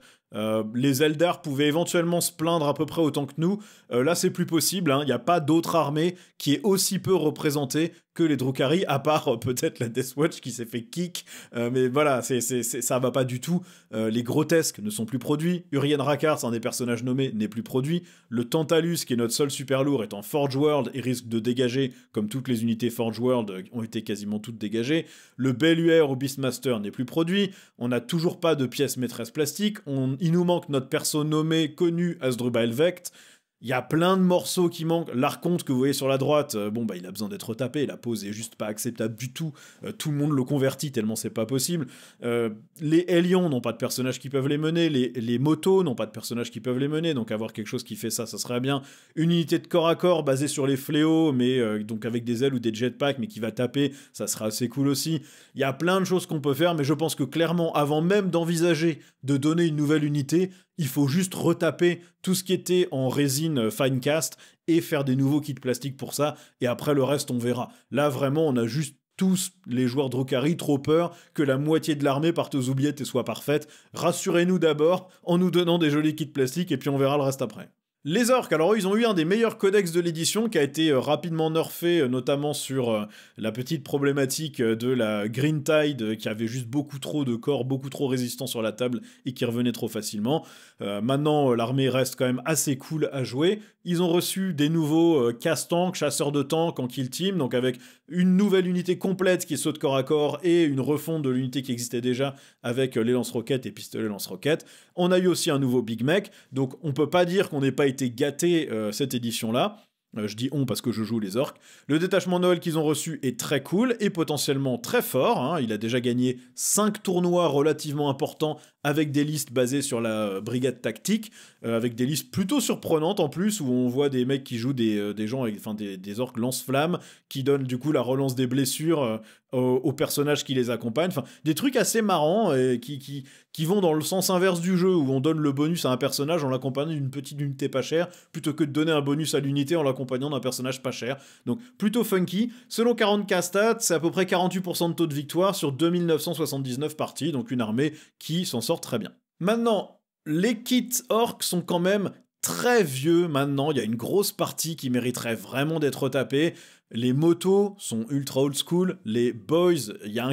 [SPEAKER 1] Les Eldar pouvaient éventuellement se plaindre à peu près autant que nous. Là, c'est plus possible. Il n'y a pas d'autre armée qui est aussi peu représentée que les Drukhari, à part peut-être la Deathwatch qui s'est fait kick, mais voilà, ça va pas du tout. Les grotesques ne sont plus produits, Urien Rakar, c'est un des personnages nommés, n'est plus produit, le Tantalus, qui est notre seul super lourd, est en Forge World et risque de dégager, comme toutes les unités Forge World ont été quasiment toutes dégagées, le Belluaire ou Beastmaster n'est plus produit, on n'a toujours pas de pièces maîtresses plastiques, il nous manque notre perso nommé, connu, Asdrubal Vect. Il y a plein de morceaux qui manquent. L'Archonte que vous voyez sur la droite, il a besoin d'être tapé. La pose est juste pas acceptable du tout. Tout le monde le convertit tellement c'est pas possible. Les Hélions n'ont pas de personnages qui peuvent les mener. Les motos n'ont pas de personnages qui peuvent les mener. Donc avoir quelque chose qui fait ça, ça serait bien. Une unité de corps à corps basée sur les fléaux, mais donc avec des ailes ou des jetpacks, mais qui va taper, ça sera assez cool aussi. Il y a plein de choses qu'on peut faire, mais je pense que clairement, avant même d'envisager de donner une nouvelle unité, il faut juste retaper tout ce qui était en résine Finecast et faire des nouveaux kits plastiques pour ça. Et après, le reste, on verra. Là, vraiment, on a juste tous les joueurs Drukhari trop peur que la moitié de l'armée parte aux oubliettes et soit parfaite. Rassurez-nous d'abord en nous donnant des jolis kits plastiques et puis on verra le reste après. Les orques, alors eux, ils ont eu un des meilleurs codex de l'édition qui a été rapidement nerfé, notamment sur la petite problématique de la Green Tide qui avait juste beaucoup trop de corps, beaucoup trop résistants sur la table et qui revenait trop facilement. Maintenant, l'armée reste quand même assez cool à jouer. Ils ont reçu des nouveaux casse-tanks, chasseurs de tanks en kill team, donc avec une nouvelle unité complète qui saute corps à corps et une refonte de l'unité qui existait déjà avec les lance-roquettes et pistolets lance-roquettes. On a eu aussi un nouveau Big Mech, donc on peut pas dire qu'on n'ait pas été gâté cette édition-là. Je dis on parce que je joue les orques. Le détachement Noël qu'ils ont reçu est très cool et potentiellement très fort. Hein. Il a déjà gagné 5 tournois relativement importants avec des listes basées sur la brigade tactique, avec des listes plutôt surprenantes en plus, où on voit des mecs qui jouent des gens, des orques lance-flammes, qui donnent du coup la relance des blessures aux personnages qui les accompagnent. Enfin, des trucs assez marrants qui vont dans le sens inverse du jeu, où on donne le bonus à un personnage en l'accompagnant d'une petite unité pas chère, plutôt que de donner un bonus à l'unité en l'accompagnant d'un personnage pas cher. Donc plutôt funky. Selon 40K stats, c'est à peu près 48% de taux de victoire sur 2979 parties, donc une armée qui s'en sort très bien. Maintenant, les kits orcs sont quand même très vieux maintenant, il y a une grosse partie qui mériterait vraiment d'être tapée. Les motos sont ultra old school, les boys, il y a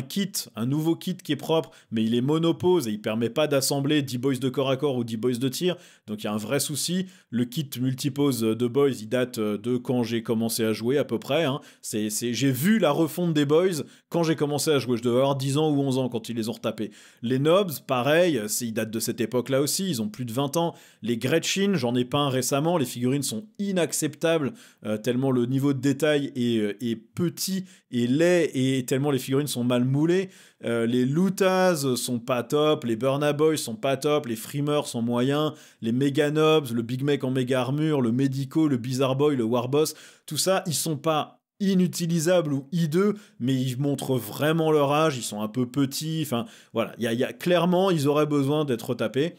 [SPEAKER 1] un nouveau kit qui est propre, mais il est monopose et il permet pas d'assembler 10 boys de corps à corps ou 10 boys de tir, donc il y a un vrai souci. Le kit multipose de boys, il date de quand j'ai commencé à jouer à peu près, hein. J'ai vu la refonte des boys quand j'ai commencé à jouer, je devais avoir 10 ans ou 11 ans quand ils les ont retapés. Les Nobs, pareil, ils datent de cette époque-là aussi, ils ont plus de 20 ans. Les Gretchen, j'en ai peint récemment, les figurines sont inacceptables, tellement le niveau de détail est petit et laid et tellement les figurines sont mal moulées. Les Lutas sont pas top, les Burna Boys sont pas top, les Frimeurs sont moyens, les Meganobs, le Big Mech en méga armure, le Medico, le Bizarre Boy, le Warboss, tout ça, ils sont pas inutilisables ou hideux, mais ils montrent vraiment leur âge, ils sont un peu petits, enfin voilà, clairement, ils auraient besoin d'être tapés.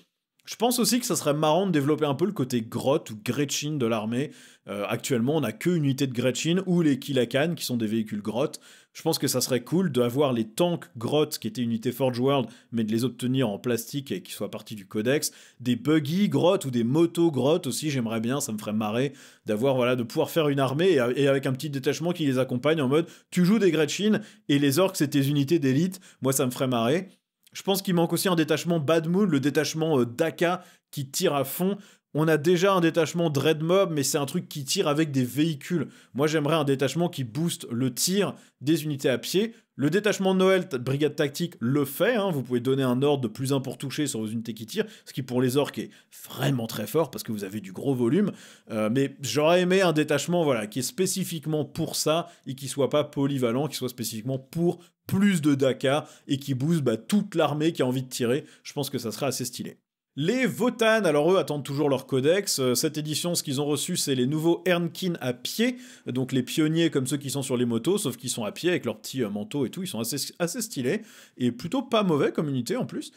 [SPEAKER 1] Je pense aussi que ça serait marrant de développer un peu le côté grotte ou Gretchen de l'armée. Actuellement, on n'a qu'une unité de Gretchen ou les Kilakan, qui sont des véhicules grottes. Je pense que ça serait cool d'avoir les tanks grottes, qui étaient unités Forge World, mais de les obtenir en plastique et qui soient partie du codex. Des buggy grottes ou des motos grottes aussi, j'aimerais bien, ça me ferait marrer d'avoir, voilà, de pouvoir faire une armée et avec un petit détachement qui les accompagne en mode tu joues des Gretchen et les orques c'est tes unités d'élite. Moi, ça me ferait marrer. Je pense qu'il manque aussi un détachement Bad Moon, le détachement Daka qui tire à fond. On a déjà un détachement Dread Mob, mais c'est un truc qui tire avec des véhicules. Moi, j'aimerais un détachement qui booste le tir des unités à pied. Le détachement de Noël, Brigade Tactique, le fait. Hein. Vous pouvez donner un ordre de plus 1 pour toucher sur vos unités qui tirent, ce qui pour les orques est vraiment très fort parce que vous avez du gros volume. Mais j'aurais aimé un détachement voilà, qui est spécifiquement pour ça et qui soit pas polyvalent, qui soit spécifiquement pour plus de Daka et qui booste toute l'armée qui a envie de tirer. Je pense que ça serait assez stylé. Les Votan, alors eux attendent toujours leur codex. Cette édition, ce qu'ils ont reçu, c'est les nouveaux Ernkin à pied, donc les pionniers comme ceux qui sont sur les motos, sauf qu'ils sont à pied avec leurs petits manteaux et tout. Ils sont assez stylés et plutôt pas mauvais comme unité en plus.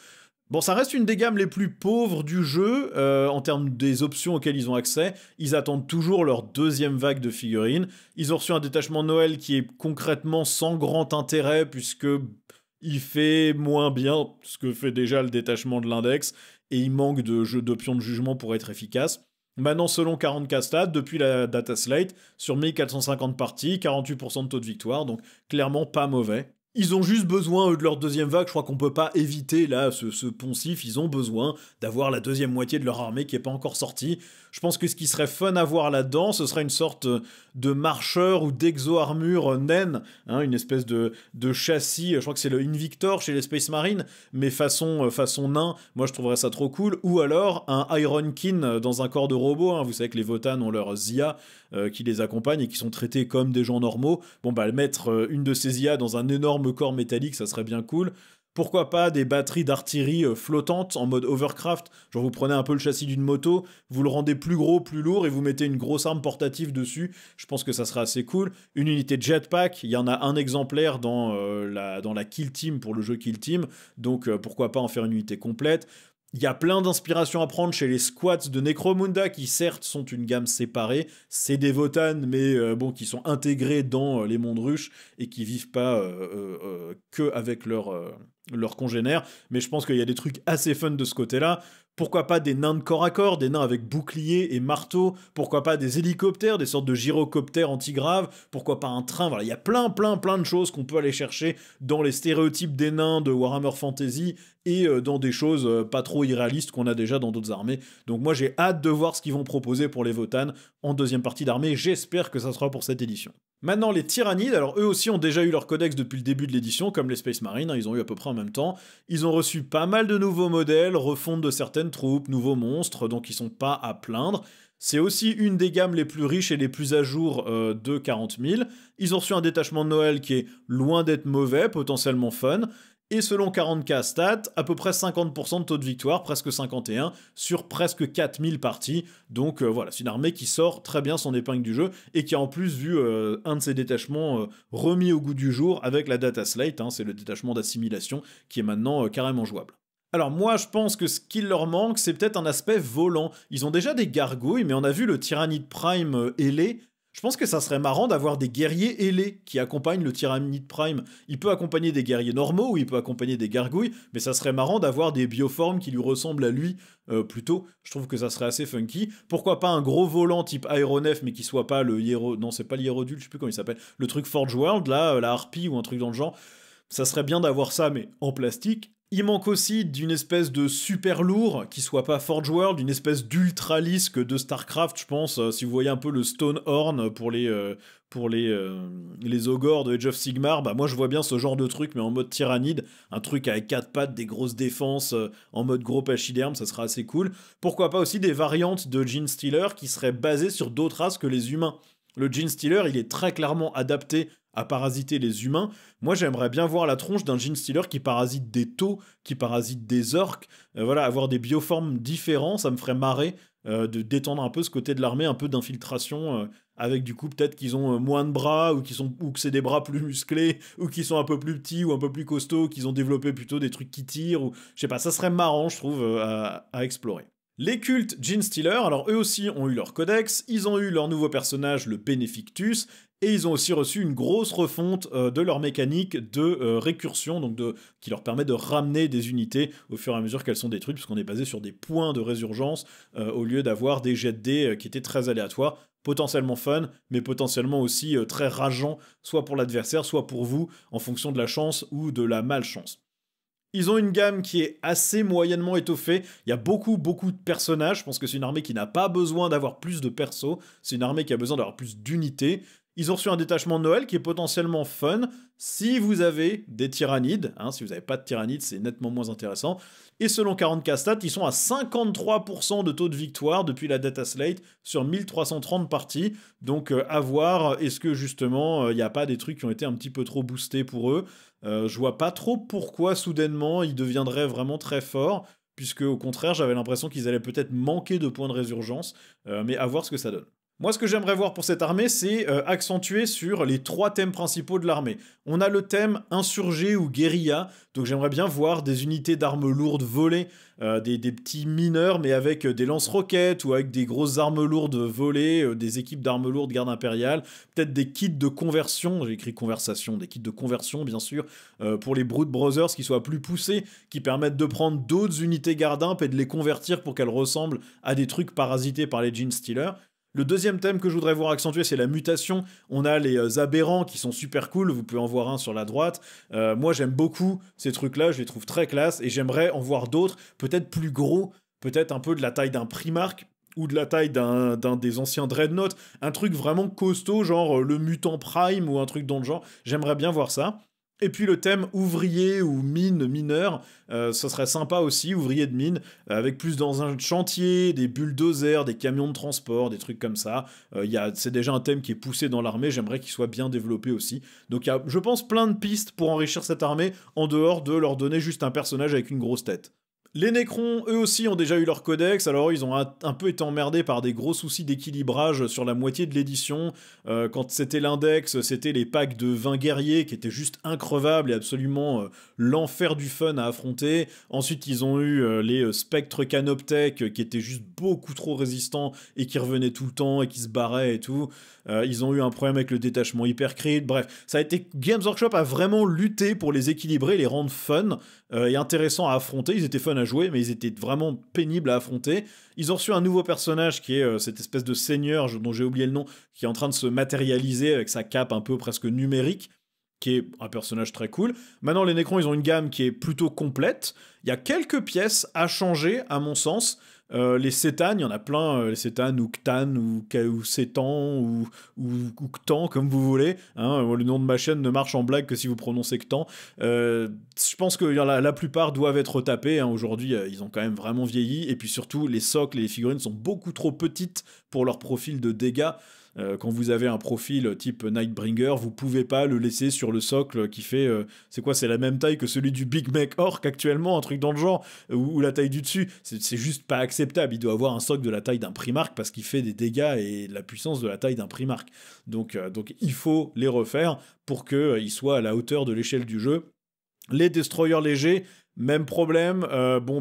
[SPEAKER 1] Bon, ça reste une des gammes les plus pauvres du jeu en termes des options auxquelles ils ont accès. Ils attendent toujours leur deuxième vague de figurines. Ils ont reçu un détachement Noël qui est concrètement sans grand intérêt puisque il fait moins bien ce que fait déjà le détachement de l'index et il manque de jeux d'options de jugement pour être efficace. Maintenant, selon 40K stats, depuis la data slate, sur 1450 parties, 48% de taux de victoire, donc clairement pas mauvais. Ils ont juste besoin, eux, de leur deuxième vague. Je crois qu'on peut pas éviter, là, ce poncif. Ils ont besoin d'avoir la deuxième moitié de leur armée qui est pas encore sortie. Je pense que ce qui serait fun à voir là-dedans, ce serait une sorte de marcheur ou d'exo-armure naine, hein, une espèce de châssis. Je crois que c'est le Invictor chez les Space Marines, mais façon nain. Moi, je trouverais ça trop cool. Ou alors un Ironkin dans un corps de robot. Hein. Vous savez que les Votan ont leur ZIA qui les accompagnent et qui sont traités comme des gens normaux. Bon, bah, mettre une de ces IA dans un énorme corps métallique, ça serait bien cool. Pourquoi pas des batteries d'artillerie flottantes en mode overcraft, genre vous prenez un peu le châssis d'une moto, vous le rendez plus gros, plus lourd et vous mettez une grosse arme portative dessus, je pense que ça serait assez cool. Une unité de jetpack, il y en a un exemplaire dans la Kill Team pour le jeu Kill Team, donc pourquoi pas en faire une unité complète. Il y a plein d'inspirations à prendre chez les squats de Necromunda qui certes sont une gamme séparée, c'est des Votan mais bon qui sont intégrés dans les mondes ruches et qui vivent pas que avec leurs congénères, mais je pense qu'il y a des trucs assez fun de ce côté-là. Pourquoi pas des nains de corps à corps, des nains avec bouclier et marteau, pourquoi pas des hélicoptères, des sortes de gyrocoptères antigraves, pourquoi pas un train, voilà, il y a plein de choses qu'on peut aller chercher dans les stéréotypes des nains de Warhammer Fantasy et dans des choses pas trop irréalistes qu'on a déjà dans d'autres armées. Donc moi j'ai hâte de voir ce qu'ils vont proposer pour les Votan en deuxième partie d'armée, j'espère que ça sera pour cette édition. Maintenant, les Tyrannides, alors eux aussi ont déjà eu leur codex depuis le début de l'édition, comme les Space Marines, hein, ils ont eu à peu près en même temps. Ils ont reçu pas mal de nouveaux modèles, refonte de certaines troupes, nouveaux monstres, donc ils sont pas à plaindre. C'est aussi une des gammes les plus riches et les plus à jour de 40 000. Ils ont reçu un détachement de Noël qui est loin d'être mauvais, potentiellement fun. Et selon 40K stats, à peu près 50% de taux de victoire, presque 51, sur presque 4000 parties. Donc voilà, c'est une armée qui sort très bien son épingle du jeu et qui a en plus vu un de ses détachements remis au goût du jour avec la data slate, hein, c'est le détachement d'assimilation qui est maintenant carrément jouable. Alors moi je pense que ce qu'il leur manque c'est peut-être un aspect volant. Ils ont déjà des gargouilles mais on a vu le Tyrannide Prime ailé. Je pense que ça serait marrant d'avoir des guerriers ailés qui accompagnent le Tyrannide Prime. Il peut accompagner des guerriers normaux ou il peut accompagner des gargouilles, mais ça serait marrant d'avoir des bioformes qui lui ressemblent à lui plutôt. Je trouve que ça serait assez funky. Pourquoi pas un gros volant type aéronef, mais qui soit pas le Hiero... Non, c'est pas l'Hierodule, je sais plus comment il s'appelle. Le truc Forge World, là, la harpie ou un truc dans le genre. Ça serait bien d'avoir ça, mais en plastique. Il manque aussi d'une espèce de super lourd qui soit pas Forge World, une espèce d'ultra lisque de StarCraft, je pense. Si vous voyez un peu le Stone Horn pour les ogres de Age of Sigmar, bah moi je vois bien ce genre de truc, mais en mode tyrannide, un truc avec 4 pattes, des grosses défenses, en mode gros pachyderme, ça sera assez cool. Pourquoi pas aussi des variantes de Genestealer qui seraient basées sur d'autres races que les humains. Le Genestealer, il est très clairement adapté à parasiter les humains. Moi, j'aimerais bien voir la tronche d'un Genestealer qui parasite des taux, qui parasite des orques. Voilà, avoir des bioformes différents, ça me ferait marrer de détendre un peu ce côté de l'armée, un peu d'infiltration, avec du coup peut-être qu'ils ont moins de bras, ou que c'est des bras plus musclés, ou qu'ils sont un peu plus petits, ou un peu plus costauds, qu'ils ont développé plutôt des trucs qui tirent, ou je sais pas, ça serait marrant, je trouve, à explorer. Les cultes Genestealer, alors eux aussi ont eu leur codex, ils ont eu leur nouveau personnage, le Benefictus, et ils ont aussi reçu une grosse refonte de leur mécanique de récursion, donc qui leur permet de ramener des unités au fur et à mesure qu'elles sont détruites, puisqu'on est basé sur des points de résurgence, au lieu d'avoir des jets de dés qui étaient très aléatoires, potentiellement fun, mais potentiellement aussi très rageant, soit pour l'adversaire, soit pour vous, en fonction de la chance ou de la malchance. Ils ont une gamme qui est assez moyennement étoffée, il y a beaucoup de personnages, je pense que c'est une armée qui n'a pas besoin d'avoir plus de persos, c'est une armée qui a besoin d'avoir plus d'unités. Ils ont reçu un détachement de Noël qui est potentiellement fun, si vous avez des tyrannides, hein, si vous n'avez pas de tyrannides c'est nettement moins intéressant, et selon 40K stats, ils sont à 53% de taux de victoire depuis la data slate sur 1330 parties, donc à voir, est-ce que justement il n'y a pas des trucs qui ont été un petit peu trop boostés pour eux. Je vois pas trop pourquoi soudainement ils deviendraient vraiment très forts, puisque au contraire j'avais l'impression qu'ils allaient peut-être manquer de points de résurgence, mais à voir ce que ça donne. Moi, ce que j'aimerais voir pour cette armée, c'est accentuer sur les 3 thèmes principaux de l'armée. On a le thème insurgé ou guérilla, donc j'aimerais bien voir des unités d'armes lourdes volées, des petits mineurs, mais avec des lance-roquettes ou avec des grosses armes lourdes volées, des équipes d'armes lourdes garde impériale, peut-être des kits de conversion, j'ai écrit conversation, des kits de conversion bien sûr, pour les Brood Brothers qui soient plus poussés, qui permettent de prendre d'autres unités garde imp et de les convertir pour qu'elles ressemblent à des trucs parasités par les Genestealers. Le deuxième thème que je voudrais voir accentuer, c'est la mutation. On a les aberrants qui sont super cool, vous pouvez en voir un sur la droite. Moi j'aime beaucoup ces trucs-là, je les trouve très classe, et j'aimerais en voir d'autres, peut-être plus gros, peut-être un peu de la taille d'un Primarch, ou de la taille d'un des anciens Dreadnought, un truc vraiment costaud, genre le Mutant Prime, ou un truc dans le genre, j'aimerais bien voir ça. Et puis le thème ouvrier ou mine, mineur, ça serait sympa aussi, ouvrier de mine, avec plus dans un chantier, des bulldozers, des camions de transport, des trucs comme ça. C'est déjà un thème qui est poussé dans l'armée, j'aimerais qu'il soit bien développé aussi. Donc il y a, je pense, plein de pistes pour enrichir cette armée, en dehors de leur donner juste un personnage avec une grosse tête. Les Nécrons, eux aussi, ont déjà eu leur codex, alors ils ont un peu été emmerdés par des gros soucis d'équilibrage sur la moitié de l'édition. Quand c'était l'index, c'était les packs de 20 guerriers qui étaient juste increvables et absolument l'enfer du fun à affronter. Ensuite, ils ont eu les spectres Canoptech qui étaient juste beaucoup trop résistants et qui revenaient tout le temps et qui se barraient et tout. Ils ont eu un problème avec le détachement Hypercrit. Bref, ça a été... Games Workshop a vraiment lutté pour les équilibrer, les rendre fun et intéressants à affronter. Ils étaient fun à jouer, mais ils étaient vraiment pénibles à affronter. Ils ont reçu un nouveau personnage qui est cette espèce de seigneur dont j'ai oublié le nom, qui est en train de se matérialiser avec sa cape un peu presque numérique, qui est un personnage très cool. Maintenant, les Nécrons, ils ont une gamme qui est plutôt complète. Il y a quelques pièces à changer, à mon sens. Les Cétanes, il y en a plein, les Cétanes ou Ctan ou Cétan ou Ctan, comme vous voulez. Hein, le nom de ma chaîne ne marche en blague que si vous prononcez Ctan. Je pense que la plupart doivent être retapés. Hein. Aujourd'hui, ils ont quand même vraiment vieilli. Et puis surtout, les socles et les figurines sont beaucoup trop petites pour leur profil de dégâts. Quand vous avez un profil type Nightbringer, vous pouvez pas le laisser sur le socle qui fait... c'est quoi? C'est la même taille que celui du Big Mech Orc actuellement, un truc dans le genre, ou la taille du dessus. C'est juste pas acceptable. Il doit avoir un socle de la taille d'un Primarch parce qu'il fait des dégâts et de la puissance de la taille d'un Primarch. Donc il faut les refaire pour qu'ils soient à la hauteur de l'échelle du jeu. Les destroyers légers, même problème,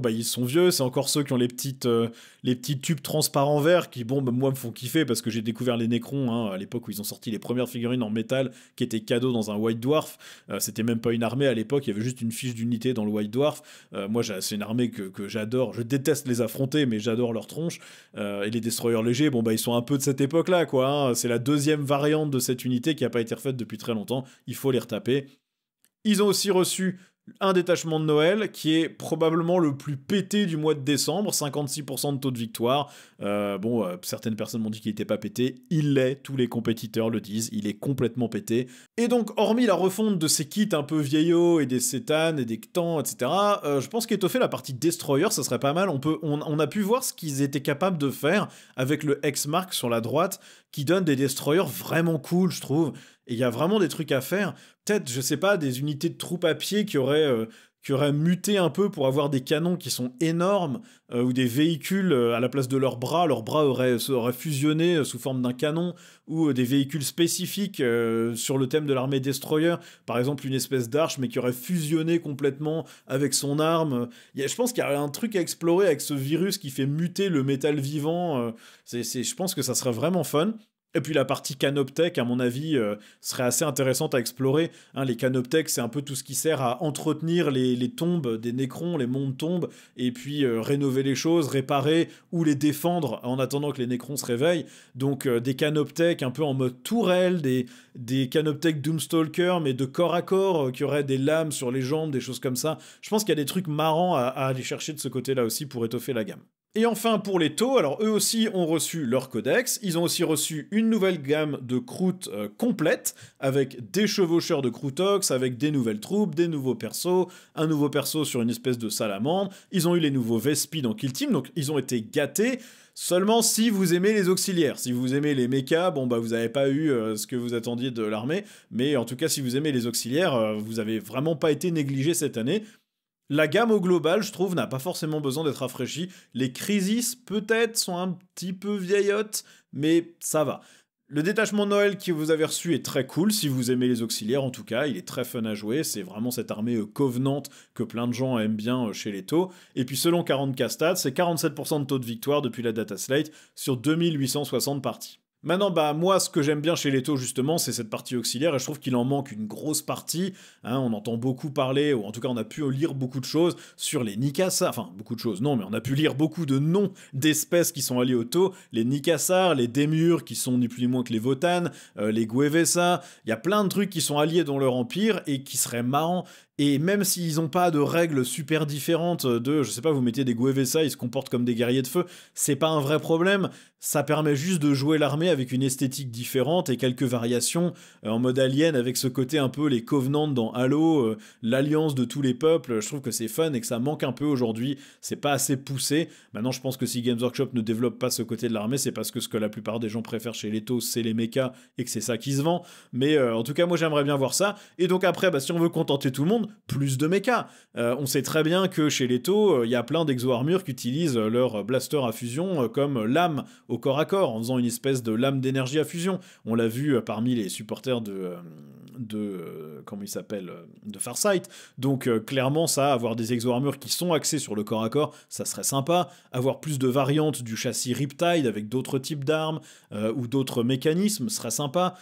[SPEAKER 1] ils sont vieux, c'est encore ceux qui ont les petits tubes transparents verts qui, moi, me font kiffer parce que j'ai découvert les Nécrons, hein, à l'époque où ils ont sorti les premières figurines en métal qui étaient cadeaux dans un White Dwarf. C'était même pas une armée à l'époque, il y avait juste une fiche d'unité dans le White Dwarf. Moi, c'est une armée que j'adore, je déteste les affronter, mais j'adore leur tronche. Et les destroyers légers, ils sont un peu de cette époque-là, quoi. Hein. C'est la deuxième variante de cette unité qui a pas été refaite depuis très longtemps, il faut les retaper. Ils ont aussi reçu un détachement de Noël qui est probablement le plus pété du mois de décembre, 56% de taux de victoire. Certaines personnes m'ont dit qu'il n'était pas pété, il l'est, tous les compétiteurs le disent, il est complètement pété. Et donc, hormis la refonte de ces kits un peu vieillots et des Cétanes et des Ctans, etc., je pense qu'étoffer la partie Destroyer, ça serait pas mal. On a pu voir ce qu'ils étaient capables de faire avec le X-Mark sur la droite, qui donne des Destroyers vraiment cool, je trouve. Et il y a vraiment des trucs à faire. Peut-être, je sais pas, des unités de troupes à pied qui auraient muté un peu pour avoir des canons qui sont énormes, ou des véhicules à la place de leurs bras auraient fusionné sous forme d'un canon, ou des véhicules spécifiques sur le thème de l'armée Destroyer, par exemple une espèce d'arche, mais qui aurait fusionné complètement avec son arme. Je pense qu'il y a un truc à explorer avec ce virus qui fait muter le métal vivant. Je pense que ça serait vraiment fun. Et puis la partie Canoptech, à mon avis, serait assez intéressante à explorer. Hein, les Canoptech, c'est un peu tout ce qui sert à entretenir les tombes des Nécrons, les mondes tombes, et puis rénover les choses, réparer ou les défendre en attendant que les Nécrons se réveillent. Donc des Canoptech un peu en mode tourelle, des Canoptech Doomstalker, mais de corps à corps, qui auraient des lames sur les jambes, des choses comme ça. Je pense qu'il y a des trucs marrants à aller chercher de ce côté-là aussi pour étoffer la gamme. Et enfin, pour les taux, alors eux aussi ont reçu leur codex, ils ont aussi reçu une nouvelle gamme de croûtes complète, avec des chevaucheurs de Croutox, avec des nouvelles troupes, des nouveaux persos, un nouveau perso sur une espèce de salamandre, ils ont eu les nouveaux Vespi dans Kill Team, donc ils ont été gâtés. Seulement si vous aimez les auxiliaires. Si vous aimez les mechas, vous n'avez pas eu ce que vous attendiez de l'armée, mais en tout cas, si vous aimez les auxiliaires, vous avez vraiment pas été négligé cette année. La gamme au global, je trouve, n'a pas forcément besoin d'être rafraîchie. Les crises, peut-être, sont un petit peu vieillottes, mais ça va. Le détachement de Noël que vous avez reçu est très cool, si vous aimez les auxiliaires en tout cas, il est très fun à jouer, c'est vraiment cette armée Covenant que plein de gens aiment bien chez les taux. Et puis selon 40K stats, c'est 47% de taux de victoire depuis la data slate sur 2860 parties. Maintenant, bah moi, ce que j'aime bien chez Leto, justement, c'est cette partie auxiliaire, et je trouve qu'il en manque une grosse partie. Hein, on entend beaucoup parler, ou en tout cas, on a pu lire beaucoup de choses sur les Nikasa. Enfin, beaucoup de choses, non, mais on a pu lire beaucoup de noms d'espèces qui sont alliés au taux. Les Nikassar, les Démurs, qui sont ni plus ni moins que les Votan, les Guevesa. Il y a plein de trucs qui sont alliés dans leur empire, et qui seraient marrants. Et même s'ils n'ont pas de règles super différentes de, je sais pas, vous mettez des Guevesa, ils se comportent comme des guerriers de feu, c'est pas un vrai problème. Ça permet juste de jouer l'armée avec une esthétique différente et quelques variations en mode alien avec ce côté un peu les Covenants dans Halo, l'alliance de tous les peuples. Je trouve que c'est fun et que ça manque un peu aujourd'hui. C'est pas assez poussé. Maintenant, je pense que si Games Workshop ne développe pas ce côté de l'armée, c'est parce que ce que la plupart des gens préfèrent chez Leto, c'est les mechas et que c'est ça qui se vend. Mais en tout cas, moi j'aimerais bien voir ça. Et donc après, bah, si on veut contenter tout le monde, plus de mechas. On sait très bien que chez Leto, il y a plein d'exo-armures qui utilisent leur blaster à fusion comme lame au corps à corps, en faisant une espèce de lame d'énergie à fusion. On l'a vu parmi les supporters comment il s'appelle, de Farsight. Donc clairement, ça, avoir des exo-armures qui sont axées sur le corps à corps, ça serait sympa. Avoir plus de variantes du châssis Riptide avec d'autres types d'armes ou d'autres mécanismes serait sympa.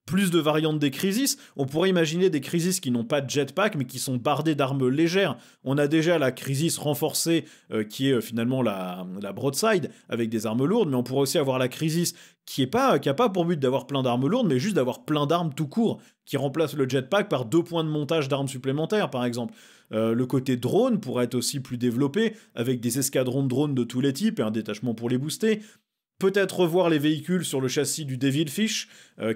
[SPEAKER 1] Plus de variantes des crises, on pourrait imaginer des crises qui n'ont pas de jetpack mais qui sont bardées d'armes légères. On a déjà la crisis renforcée qui est finalement la broadside avec des armes lourdes, mais on pourrait aussi avoir la crisis qui a pas pour but d'avoir plein d'armes lourdes, mais juste d'avoir plein d'armes tout court, qui remplace le jetpack par 2 points de montage d'armes supplémentaires par exemple. Le côté drone pourrait être aussi plus développé, avec des escadrons de drones de tous les types et un détachement pour les booster. Peut-être revoir les véhicules sur le châssis du Devilfish,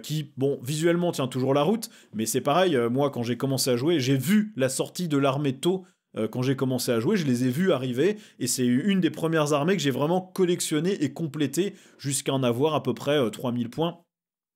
[SPEAKER 1] qui, bon, visuellement tient toujours la route, mais c'est pareil, moi quand j'ai commencé à jouer, j'ai vu la sortie de l'armée Tau quand j'ai commencé à jouer, je les ai vus arriver, et c'est une des premières armées que j'ai vraiment collectionnées et complétées jusqu'à en avoir à peu près 3000 points.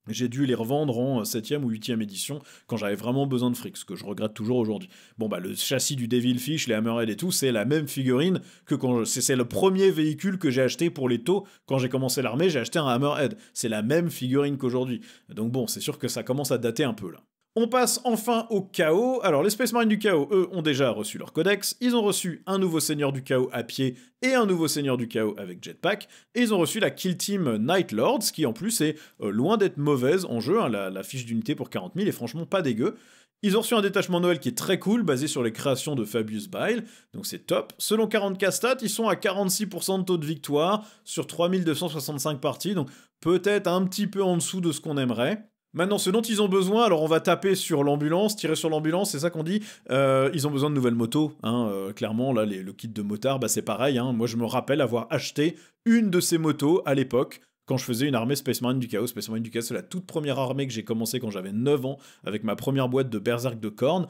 [SPEAKER 1] J'ai dû les revendre en 7ème ou 8ème édition quand j'avais vraiment besoin de fric, ce que je regrette toujours aujourd'hui. Bon bah le châssis du Devilfish, les Hammerhead et tout, c'est la même figurine que c'est le premier véhicule que j'ai acheté pour les taux. Quand j'ai commencé l'armée, j'ai acheté un Hammerhead. C'est la même figurine qu'aujourd'hui. Donc bon, c'est sûr que ça commence à dater un peu là. On passe enfin au chaos. Alors les Space Marines du chaos, eux, ont déjà reçu leur codex. Ils ont reçu un nouveau seigneur du chaos à pied et un nouveau seigneur du chaos avec jetpack. Et ils ont reçu la Kill Team Night Lords, qui en plus est loin d'être mauvaise en jeu. Hein. La fiche d'unité pour 40 000 est franchement pas dégueu. Ils ont reçu un détachement Noël qui est très cool, basé sur les créations de Fabius Bile, donc c'est top. Selon 40K stats, ils sont à 46% de taux de victoire sur 3265 parties, donc peut-être un petit peu en dessous de ce qu'on aimerait. Maintenant, ce dont ils ont besoin, alors on va taper sur l'ambulance, tirer sur l'ambulance, c'est ça qu'on dit. Ils ont besoin de nouvelles motos, hein, clairement, là, le kit de motard, bah, c'est pareil. Hein, moi, je me rappelle avoir acheté une de ces motos à l'époque, quand je faisais une armée Space Marine du Chaos. Space Marine du Chaos, c'est la toute première armée que j'ai commencé quand j'avais 9 ans, avec ma première boîte de Berserk de Khorne.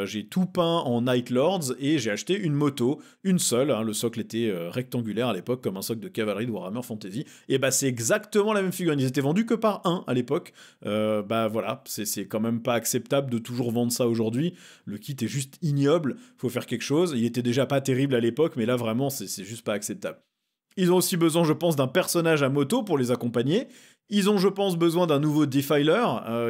[SPEAKER 1] J'ai tout peint en Night Lords, et j'ai acheté une moto, une seule, hein, le socle était rectangulaire à l'époque, comme un socle de cavalerie de Warhammer Fantasy, et bah c'est exactement la même figurine, ils étaient vendus que par un à l'époque, bah voilà, c'est quand même pas acceptable de toujours vendre ça aujourd'hui, le kit est juste ignoble, faut faire quelque chose, il était déjà pas terrible à l'époque, mais là vraiment c'est juste pas acceptable. Ils ont aussi besoin, je pense, d'un personnage à moto pour les accompagner. Ils ont, je pense, besoin d'un nouveau Defiler,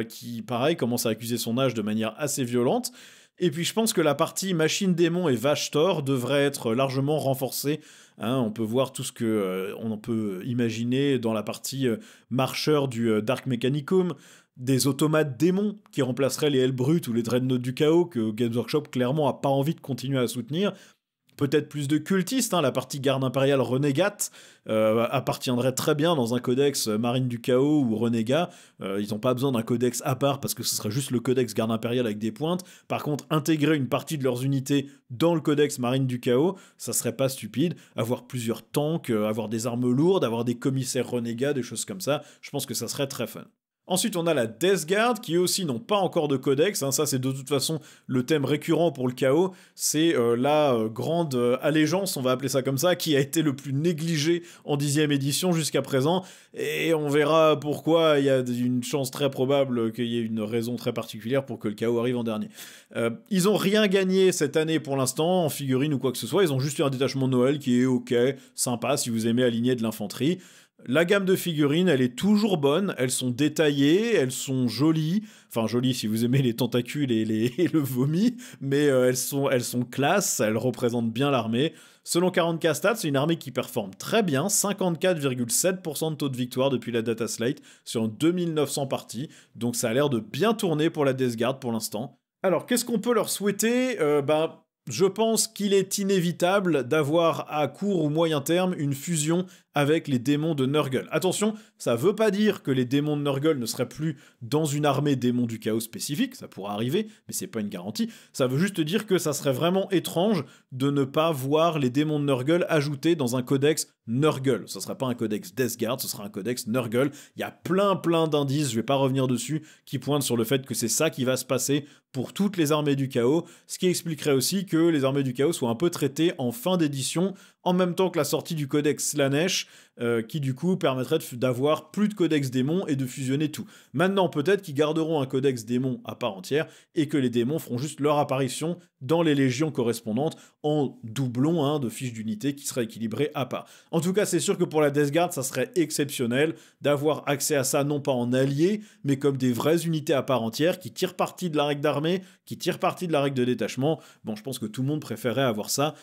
[SPEAKER 1] qui, pareil, commence à accuser son âge de manière assez violente. Et puis, je pense que la partie Machine Démon et Vache Thor devrait être largement renforcée. Hein, on peut voir tout ce que on peut imaginer dans la partie marcheur du Dark Mechanicum, des automates démons qui remplaceraient les Hellbrutes ou les Dreadnoughts du Chaos, que Games Workshop, clairement, a pas envie de continuer à soutenir. Peut-être plus de cultistes, hein, la partie garde impériale renégate appartiendrait très bien dans un codex marine du chaos ou renégat. Ils n'ont pas besoin d'un codex à part parce que ce serait juste le codex garde impériale avec des pointes. Par contre, intégrer une partie de leurs unités dans le codex marine du chaos, ça serait pas stupide. Avoir plusieurs tanks, avoir des armes lourdes, avoir des commissaires renégats, des choses comme ça, je pense que ça serait très fun. Ensuite, on a la Death Guard, qui eux aussi n'ont pas encore de codex. Hein. Ça, c'est de toute façon le thème récurrent pour le chaos. C'est la grande allégeance, on va appeler ça comme ça, qui a été le plus négligé en 10e édition jusqu'à présent. Et on verra pourquoi. Il y a une chance très probable qu'il y ait une raison très particulière pour que le chaos arrive en dernier. Ils n'ont rien gagné cette année pour l'instant, en figurine ou quoi que ce soit. Ils ont juste eu un détachement de Noël qui est ok, sympa si vous aimez aligner de l'infanterie. La gamme de figurines, elle est toujours bonne, elles sont détaillées, elles sont jolies, enfin jolies si vous aimez les tentacules et le vomi, mais elles sont classes, elles représentent bien l'armée. Selon 40K Stats, c'est une armée qui performe très bien, 54,7% de taux de victoire depuis la data slate sur 2900 parties, donc ça a l'air de bien tourner pour la Death Guard pour l'instant. Alors, qu'est-ce qu'on peut leur souhaiter je pense qu'il est inévitable d'avoir à court ou moyen terme une fusion avec les démons de Nurgle. Attention, ça veut pas dire que les démons de Nurgle ne seraient plus dans une armée démons du chaos spécifique, ça pourra arriver, mais c'est pas une garantie. Ça veut juste dire que ça serait vraiment étrange de ne pas voir les démons de Nurgle ajoutés dans un codex Nurgle. Ce sera pas un codex Death Guard, ce sera un codex Nurgle. Il y a plein d'indices, je vais pas revenir dessus, qui pointent sur le fait que c'est ça qui va se passer pour toutes les armées du chaos, ce qui expliquerait aussi que les armées du chaos soient un peu traitées en fin d'édition, en même temps que la sortie du codex Slaanesh, qui du coup permettrait d'avoir plus de codex démons et de fusionner tout. Maintenant, peut-être qu'ils garderont un codex démon à part entière, et que les démons feront juste leur apparition dans les légions correspondantes, en doublon de fiches d'unité qui seraient équilibrées à part. En tout cas, c'est sûr que pour la Death Guard, ça serait exceptionnel d'avoir accès à ça, non pas en alliés, mais comme des vraies unités à part entière, qui tirent parti de la règle d'armée, qui tirent parti de la règle de détachement. Bon, je pense que tout le monde préférait avoir ça.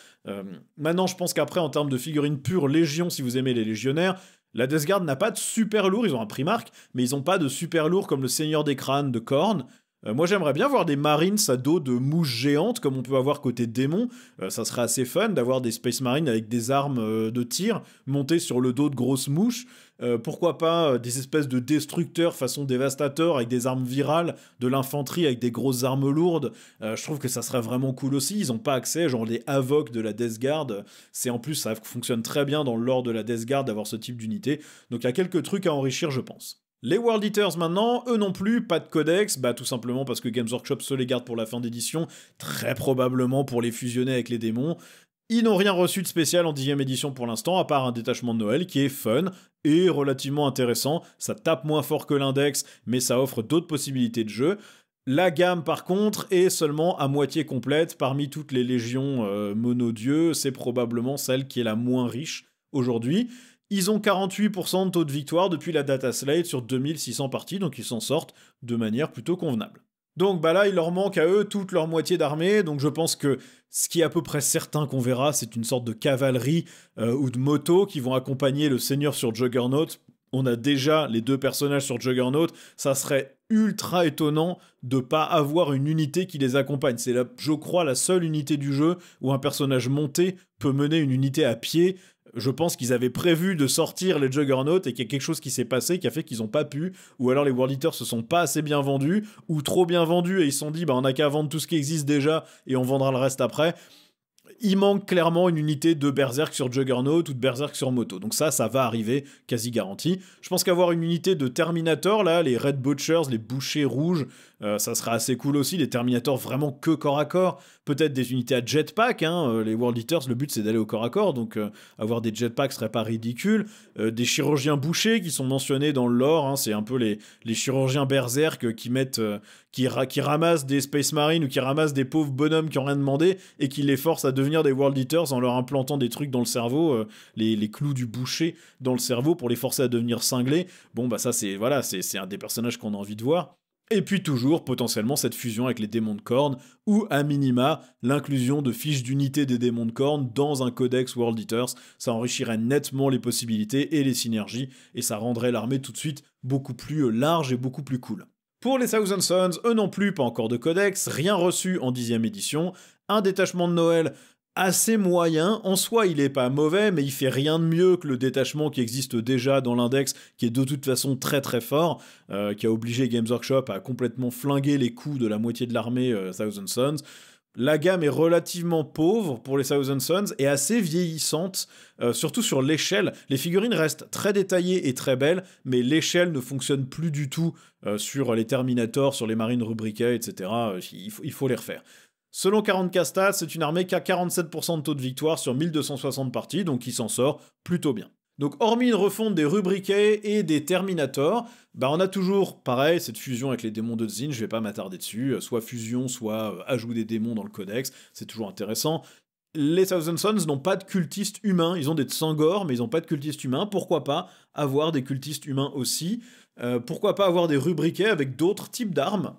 [SPEAKER 1] Maintenant, je pense qu'après, en termes de figurines pures Légion, si vous aimez les légionnaires, la Death Guard n'a pas de super lourd, ils ont un Primarch, mais ils n'ont pas de super lourd comme le Seigneur des Crânes de Khorne. Moi, j'aimerais bien voir des Marines à dos de mouches géantes, comme on peut avoir côté démon. Ça serait assez fun d'avoir des Space Marines avec des armes de tir montées sur le dos de grosses mouches. Pourquoi pas des espèces de destructeurs façon dévastateur avec des armes virales, de l'infanterie avec des grosses armes lourdes. Je trouve que ça serait vraiment cool aussi. Ils n'ont pas accès, genre les Havoc de la Death Guard. C'est en plus, ça fonctionne très bien dans le lore de la Death Guard d'avoir ce type d'unité. Donc il y a quelques trucs à enrichir, je pense. Les World Eaters maintenant, eux non plus, pas de codex, tout simplement parce que Games Workshop se les garde pour la fin d'édition, très probablement pour les fusionner avec les démons. Ils n'ont rien reçu de spécial en 10e édition pour l'instant, à part un détachement de Noël qui est fun et relativement intéressant. Ça tape moins fort que l'index, mais ça offre d'autres possibilités de jeu. La gamme, par contre, est seulement à moitié complète. Parmi toutes les légions monodieux, c'est probablement celle qui est la moins riche aujourd'hui. Ils ont 48% de taux de victoire depuis la data slate sur 2600 parties, donc ils s'en sortent de manière plutôt convenable. Donc là, il leur manque à eux toute leur moitié d'armée, donc je pense que ce qui est à peu près certain qu'on verra, c'est une sorte de cavalerie ou de moto qui vont accompagner le seigneur sur Juggernaut. On a déjà les deux personnages sur Juggernaut, ça serait ultra étonnant de pas avoir une unité qui les accompagne. C'est, je crois, la seule unité du jeu où un personnage monté peut mener une unité à pied. Je pense qu'ils avaient prévu de sortir les Juggernauts et qu'il y a quelque chose qui s'est passé qui a fait qu'ils n'ont pas pu, ou alors les World Eaters se sont pas assez bien vendus, ou trop bien vendus et ils se sont dit on n'a qu'à vendre tout ce qui existe déjà et on vendra le reste après. Il manque clairement une unité de Berserk sur Juggernaut ou de Berserk sur moto. Donc ça va arriver, quasi garanti. Je pense qu'avoir une unité de Terminator, là, les Red Butchers, les bouchers rouges, ça sera assez cool aussi. Les Terminators vraiment que corps à corps. Peut-être des unités à jetpack, les World Eaters, le but c'est d'aller au corps à corps, donc avoir des jetpacks serait pas ridicule. Des chirurgiens bouchers qui sont mentionnés dans le lore, c'est un peu les chirurgiens berserk qui mettent... qui ramassent des Space Marines ou qui ramassent des pauvres bonhommes qui ont rien demandé et qui les forcent à devenir des World Eaters en leur implantant des trucs dans le cerveau, les clous du boucher dans le cerveau pour les forcer à devenir cinglés. Bon ça c'est un des personnages qu'on a envie de voir. Et puis toujours, potentiellement, cette fusion avec les démons de Khorne, ou à minima, l'inclusion de fiches d'unité des démons de Khorne dans un codex World Eaters. Ça enrichirait nettement les possibilités et les synergies, et ça rendrait l'armée tout de suite beaucoup plus large et beaucoup plus cool. Pour les Thousand Sons, eux non plus, pas encore de codex, rien reçu en 10e édition, un détachement de Noël assez moyen. En soi, il est pas mauvais, mais il fait rien de mieux que le détachement qui existe déjà dans l'index, qui est de toute façon très très fort, qui a obligé Games Workshop à complètement flinguer les coups de la moitié de l'armée Thousand Sons. La gamme est relativement pauvre pour les Thousand Sons et assez vieillissante, surtout sur l'échelle. Les figurines restent très détaillées et très belles, mais l'échelle ne fonctionne plus du tout sur les Terminators, sur les Marines Rubricae, etc. Il faut les refaire. Selon 40K Stats, c'est une armée qui a 47% de taux de victoire sur 1260 parties, donc qui s'en sort plutôt bien. Donc hormis une refonte des Rubricae et des Terminators, on a toujours, pareil, cette fusion avec les démons de Tzin, je vais pas m'attarder dessus, soit fusion, soit ajout des démons dans le codex, c'est toujours intéressant. Les Thousand Sons n'ont pas de cultistes humains, ils ont des Tsangors, mais ils n'ont pas de cultistes humains, pourquoi pas avoir des cultistes humains aussi? Pourquoi pas avoir des rubriquets avec d'autres types d'armes,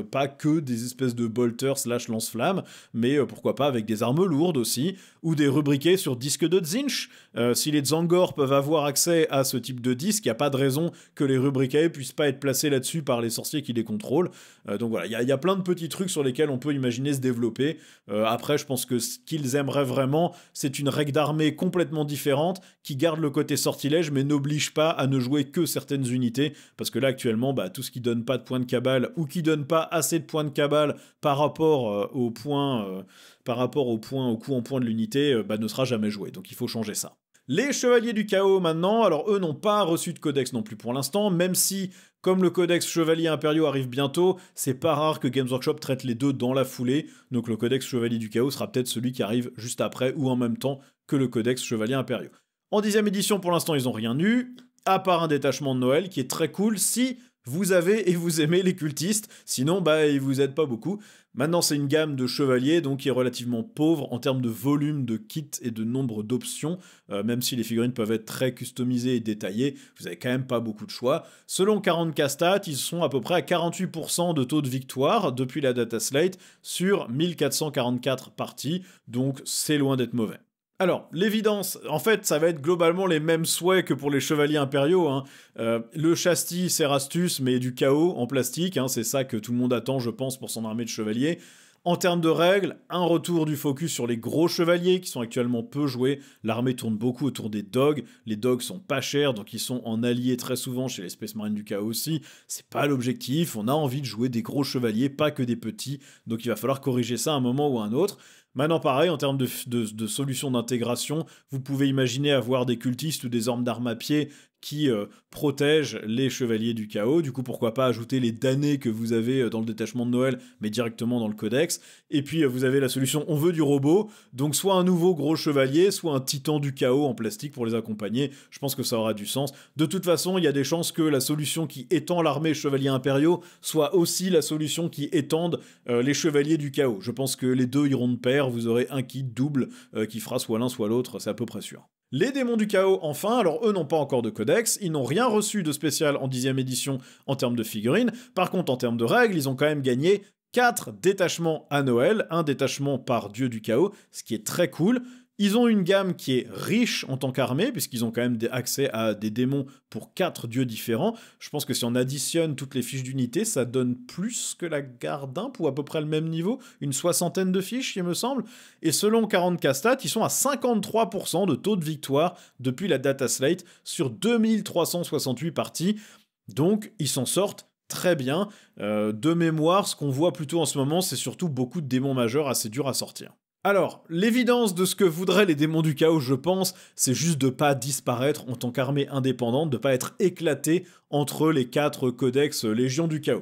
[SPEAKER 1] pas que des espèces de bolters / lance-flammes, mais pourquoi pas avec des armes lourdes aussi, ou des rubriquets sur disque de Tzeentch. Si les Tsangors peuvent avoir accès à ce type de disque, il n'y a pas de raison que les rubriquets puissent pas être placés là-dessus par les sorciers qui les contrôlent. Donc voilà, il y a plein de petits trucs sur lesquels on peut imaginer se développer. Après, je pense que ce qu'ils aimeraient vraiment, c'est une règle d'armée complètement différente, qui garde le côté sortilège, mais n'oblige pas à ne jouer que certaines unités, parce que là actuellement tout ce qui donne pas de points de cabale ou qui donne pas assez de points de cabale par rapport au coût en points de l'unité ne sera jamais joué, donc il faut changer ça. Les Chevaliers du Chaos maintenant, alors eux n'ont pas reçu de codex non plus pour l'instant, même si, comme le codex Chevaliers Impériaux arrive bientôt, c'est pas rare que Games Workshop traite les deux dans la foulée, donc le codex Chevalier du Chaos sera peut-être celui qui arrive juste après ou en même temps que le codex Chevaliers Impériaux. En 10e édition, pour l'instant, ils n'ont rien eu, à part un détachement de Noël qui est très cool si vous avez et vous aimez les cultistes, sinon ils vous aident pas beaucoup. Maintenant c'est une gamme de chevaliers donc qui est relativement pauvre en termes de volume de kits et de nombre d'options, même si les figurines peuvent être très customisées et détaillées, vous avez quand même pas beaucoup de choix. Selon 40K Stats, ils sont à peu près à 48% de taux de victoire depuis la data slate sur 1444 parties, donc c'est loin d'être mauvais. Alors, l'évidence, en fait, ça va être globalement les mêmes souhaits que pour les chevaliers impériaux. Le châssis Cerastus, mais du chaos en plastique, c'est ça que tout le monde attend, je pense, pour son armée de chevaliers. En termes de règles, un retour du focus sur les gros chevaliers qui sont actuellement peu joués. L'armée tourne beaucoup autour des dogs. Les dogs sont pas chers, donc ils sont en allié très souvent chez les Space Marines du Chaos aussi. C'est pas l'objectif. On a envie de jouer des gros chevaliers, pas que des petits. Donc il va falloir corriger ça à un moment ou à un autre. Maintenant, pareil, en termes de solutions d'intégration, vous pouvez imaginer avoir des cultistes ou des armes d'armes à pied qui protègent les chevaliers du chaos. Du coup, pourquoi pas ajouter les damnés que vous avez dans le détachement de Noël, mais directement dans le codex. Et puis, vous avez la solution, on veut du robot, donc soit un nouveau gros chevalier, soit un titan du chaos en plastique pour les accompagner. Je pense que ça aura du sens. De toute façon, il y a des chances que la solution qui étend l'armée chevaliers impériaux soit aussi la solution qui étende les chevaliers du chaos. Je pense que les deux iront de pair, vous aurez un kit double qui fera soit l'un soit l'autre, c'est à peu près sûr. Les démons du chaos, enfin, alors eux n'ont pas encore de codex, ils n'ont rien reçu de spécial en 10e édition en termes de figurines, par contre en termes de règles, ils ont quand même gagné 4 détachements à Noël, un détachement par dieu du chaos, ce qui est très cool. Ils ont une gamme qui est riche en tant qu'armée, puisqu'ils ont quand même accès à des démons pour 4 dieux différents. Je pense que si on additionne toutes les fiches d'unité, ça donne plus que la garde d'imp, ou à peu près le même niveau, une 60aine de fiches, il me semble. Et selon 40K Stats, ils sont à 53% de taux de victoire depuis la data slate sur 2368 parties. Donc, ils s'en sortent très bien. De mémoire, ce qu'on voit plutôt en ce moment, c'est surtout beaucoup de démons majeurs assez durs à sortir. Alors, l'évidence de ce que voudraient les démons du chaos, je pense, c'est juste de pas disparaître en tant qu'armée indépendante, de pas être éclaté entre les 4 codex Légion du chaos.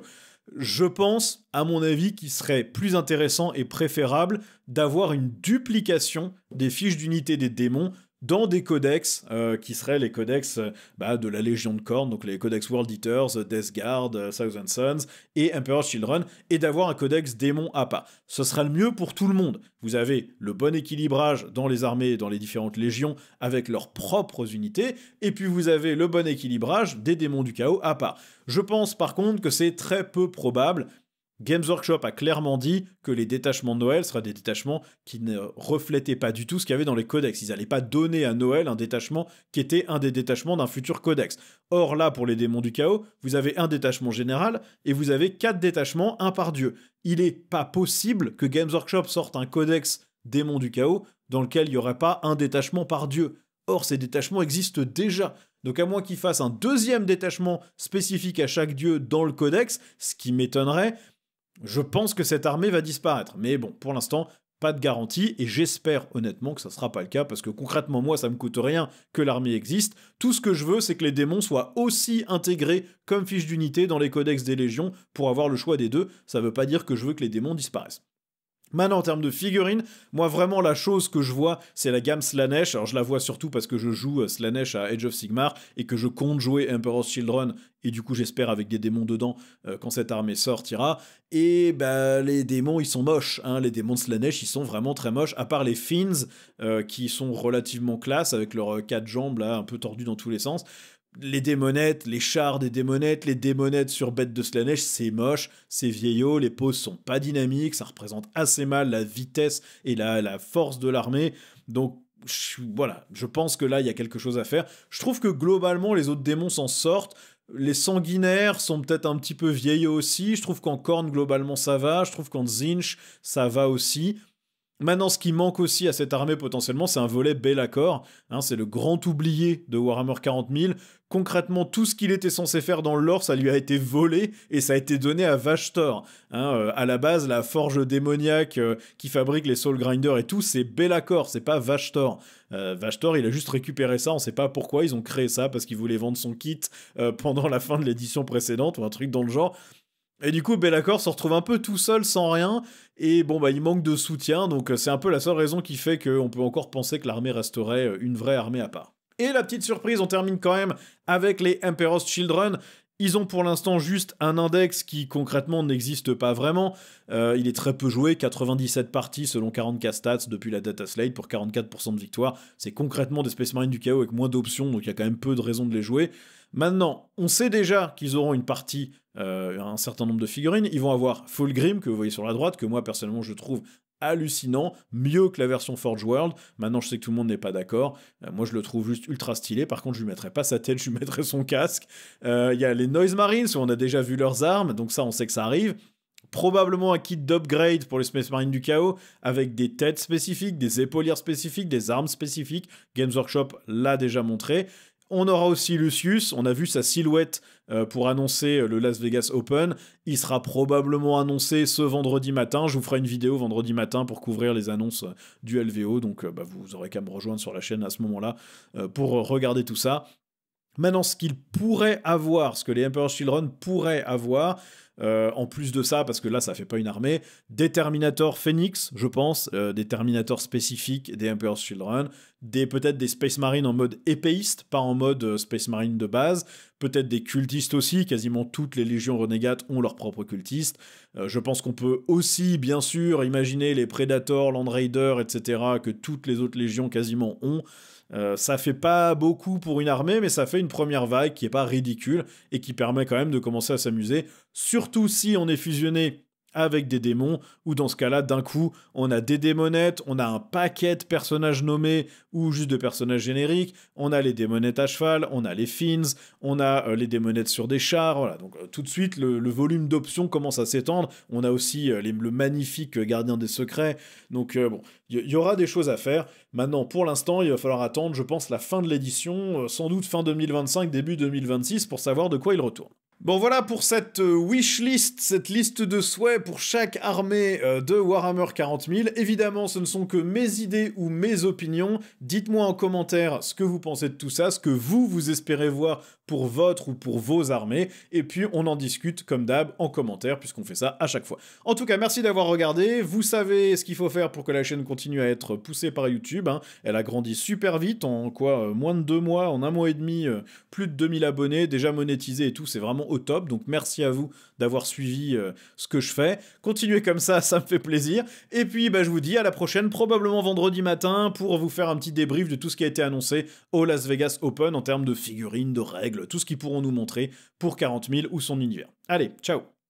[SPEAKER 1] Je pense, à mon avis, qu'il serait plus intéressant et préférable d'avoir une duplication des fiches d'unité des démons dans des codex qui seraient les codex de la Légion de Khorne, donc les codex World Eaters, Death Guard, Thousand Sons et Emperor's Children, et d'avoir un codex démon à pas. Ce sera le mieux pour tout le monde. Vous avez le bon équilibrage dans les armées, dans les différentes légions, avec leurs propres unités, et puis vous avez le bon équilibrage des démons du chaos à part. Je pense par contre que c'est très peu probable. Games Workshop a clairement dit que les détachements de Noël seraient des détachements qui ne reflétaient pas du tout ce qu'il y avait dans les codex. Ils n'allaient pas donner à Noël un détachement qui était un des détachements d'un futur codex. Or là, pour les démons du chaos, vous avez un détachement général et vous avez 4 détachements, un par dieu. Il n'est pas possible que Games Workshop sorte un codex démons du chaos dans lequel il n'y aurait pas un détachement par dieu. Or, ces détachements existent déjà. Donc à moins qu'ils fassent un deuxième détachement spécifique à chaque dieu dans le codex, ce qui m'étonnerait, Je pense que cette armée va disparaître, mais bon, pour l'instant, pas de garantie, et j'espère honnêtement que ça sera pas le cas, parce que concrètement, moi, ça me coûte rien que l'armée existe. Tout ce que je veux, c'est que les démons soient aussi intégrés comme fiche d'unité dans les codex des légions pour avoir le choix des deux. Ça veut pas dire que je veux que les démons disparaissent. Maintenant, en termes de figurines, moi vraiment la chose que je vois, c'est la gamme Slaanesh. Alors je la vois surtout parce que je joue Slaanesh à Age of Sigmar et que je compte jouer Emperor's Children, et du coup j'espère avec des démons dedans quand cette armée sortira. Et bah les démons ils sont moches, hein. Les démons de Slaanesh ils sont vraiment très moches, à part les Fiends qui sont relativement classe avec leurs quatre jambes là un peu tordues dans tous les sens. Les démonettes, les chars des démonettes, les démonettes sur bête de Slaanesh, c'est moche, c'est vieillot, les poses sont pas dynamiques, ça représente assez mal la vitesse et la force de l'armée. Donc voilà, je pense que là il y a quelque chose à faire. Je trouve que globalement les autres démons s'en sortent. Les sanguinaires sont peut-être un petit peu vieillots aussi. Je trouve qu'en Khorne globalement ça va. Je trouve qu'en Tzeentch ça va aussi. Maintenant, ce qui manque aussi à cette armée potentiellement, c'est un volet Be'lakor. Hein, c'est le grand oublié de Warhammer 40 000. Concrètement, tout ce qu'il était censé faire dans le lore, ça lui a été volé et ça a été donné à Vashtor. Hein, à la base, la forge démoniaque qui fabrique les Soul Grinders et tout, c'est Be'lakor, c'est pas Vashtor. Vashtor, il a juste récupéré ça, on sait pas pourquoi, ils ont créé ça parce qu'ils voulaient vendre son kit pendant la fin de l'édition précédente ou un truc dans le genre. Et du coup, Be'lakor se retrouve un peu tout seul, sans rien, et bon, bah, il manque de soutien, donc c'est un peu la seule raison qui fait qu'on peut encore penser que l'armée resterait une vraie armée à part. Et la petite surprise, on termine quand même avec les Emperor's Children. Ils ont pour l'instant juste un index qui concrètement n'existe pas vraiment. Il est très peu joué, 97 parties selon 40K stats depuis la data slate pour 44% de victoire. C'est concrètement des Space Marines du chaos avec moins d'options, donc il y a quand même peu de raisons de les jouer. Maintenant, on sait déjà qu'ils auront une partie, un certain nombre de figurines. Ils vont avoir Fulgrim, que vous voyez sur la droite, que moi personnellement je trouve hallucinant, mieux que la version Forge World. Maintenant, je sais que tout le monde n'est pas d'accord. Moi, je le trouve juste ultra stylé. Par contre, je lui mettrai pas sa tête, je lui mettrai son casque. Il y a les Noise Marines, où on a déjà vu leurs armes, donc ça, on sait que ça arrive. Probablement un kit d'upgrade pour les Space Marines du chaos, avec des têtes spécifiques, des épaulières spécifiques, des armes spécifiques. Games Workshop l'a déjà montré. On aura aussi Lucius, on a vu sa silhouette pour annoncer le Las Vegas Open. Il sera probablement annoncé ce vendredi matin. Je vous ferai une vidéo vendredi matin pour couvrir les annonces du LVO. Donc vous aurez qu'à me rejoindre sur la chaîne à ce moment-là pour regarder tout ça. Maintenant, ce qu'il pourrait avoir, ce que les Emperor's Children pourraient avoir, en plus de ça, parce que là, ça fait pas une armée, des Terminator Phoenix, je pense, des Terminator spécifiques des Emperor's Children, peut-être des Space Marines en mode épéiste, pas en mode Space Marine de base, peut-être des cultistes aussi, quasiment toutes les légions renégates ont leurs propres cultistes. Je pense qu'on peut aussi, bien sûr, imaginer les Predators, Land Raiders, etc., que toutes les autres légions quasiment ont. Ça fait pas beaucoup pour une armée, mais ça fait une première vague qui est pas ridicule et qui permet quand même de commencer à s'amuser, surtout si on est fusionné avec des démons, ou dans ce cas-là, d'un coup, on a des démonettes, on a un paquet de personnages nommés, ou juste de personnages génériques, on a les démonettes à cheval, on a les Fiends, on a les démonettes sur des chars, voilà, donc tout de suite, le volume d'options commence à s'étendre, on a aussi le magnifique gardien des secrets, donc bon, il y aura des choses à faire. Maintenant, pour l'instant, il va falloir attendre, je pense, la fin de l'édition, sans doute fin 2025, début 2026, pour savoir de quoi il retourne. Bon voilà pour cette wishlist, cette liste de souhaits pour chaque armée de Warhammer 40 000. Évidemment, ce ne sont que mes idées ou mes opinions. Dites-moi en commentaire ce que vous pensez de tout ça, ce que vous espérez voir pour votre ou pour vos armées. Et puis, on en discute comme d'hab en commentaire, puisqu'on fait ça à chaque fois. En tout cas, merci d'avoir regardé. Vous savez ce qu'il faut faire pour que la chaîne continue à être poussée par YouTube. Hein. Elle a grandi super vite, en quoi moins de 2 mois, en 1 mois et demi, plus de 2000 abonnés, déjà monétisés et tout, c'est vraiment au top, donc merci à vous d'avoir suivi ce que je fais. Continuez comme ça me fait plaisir. Et puis je vous dis à la prochaine, probablement vendredi matin, pour vous faire un petit débrief de tout ce qui a été annoncé au Las Vegas Open en termes de figurines, de règles, tout ce qu'ils pourront nous montrer pour 40 000 ou son univers. Allez, ciao!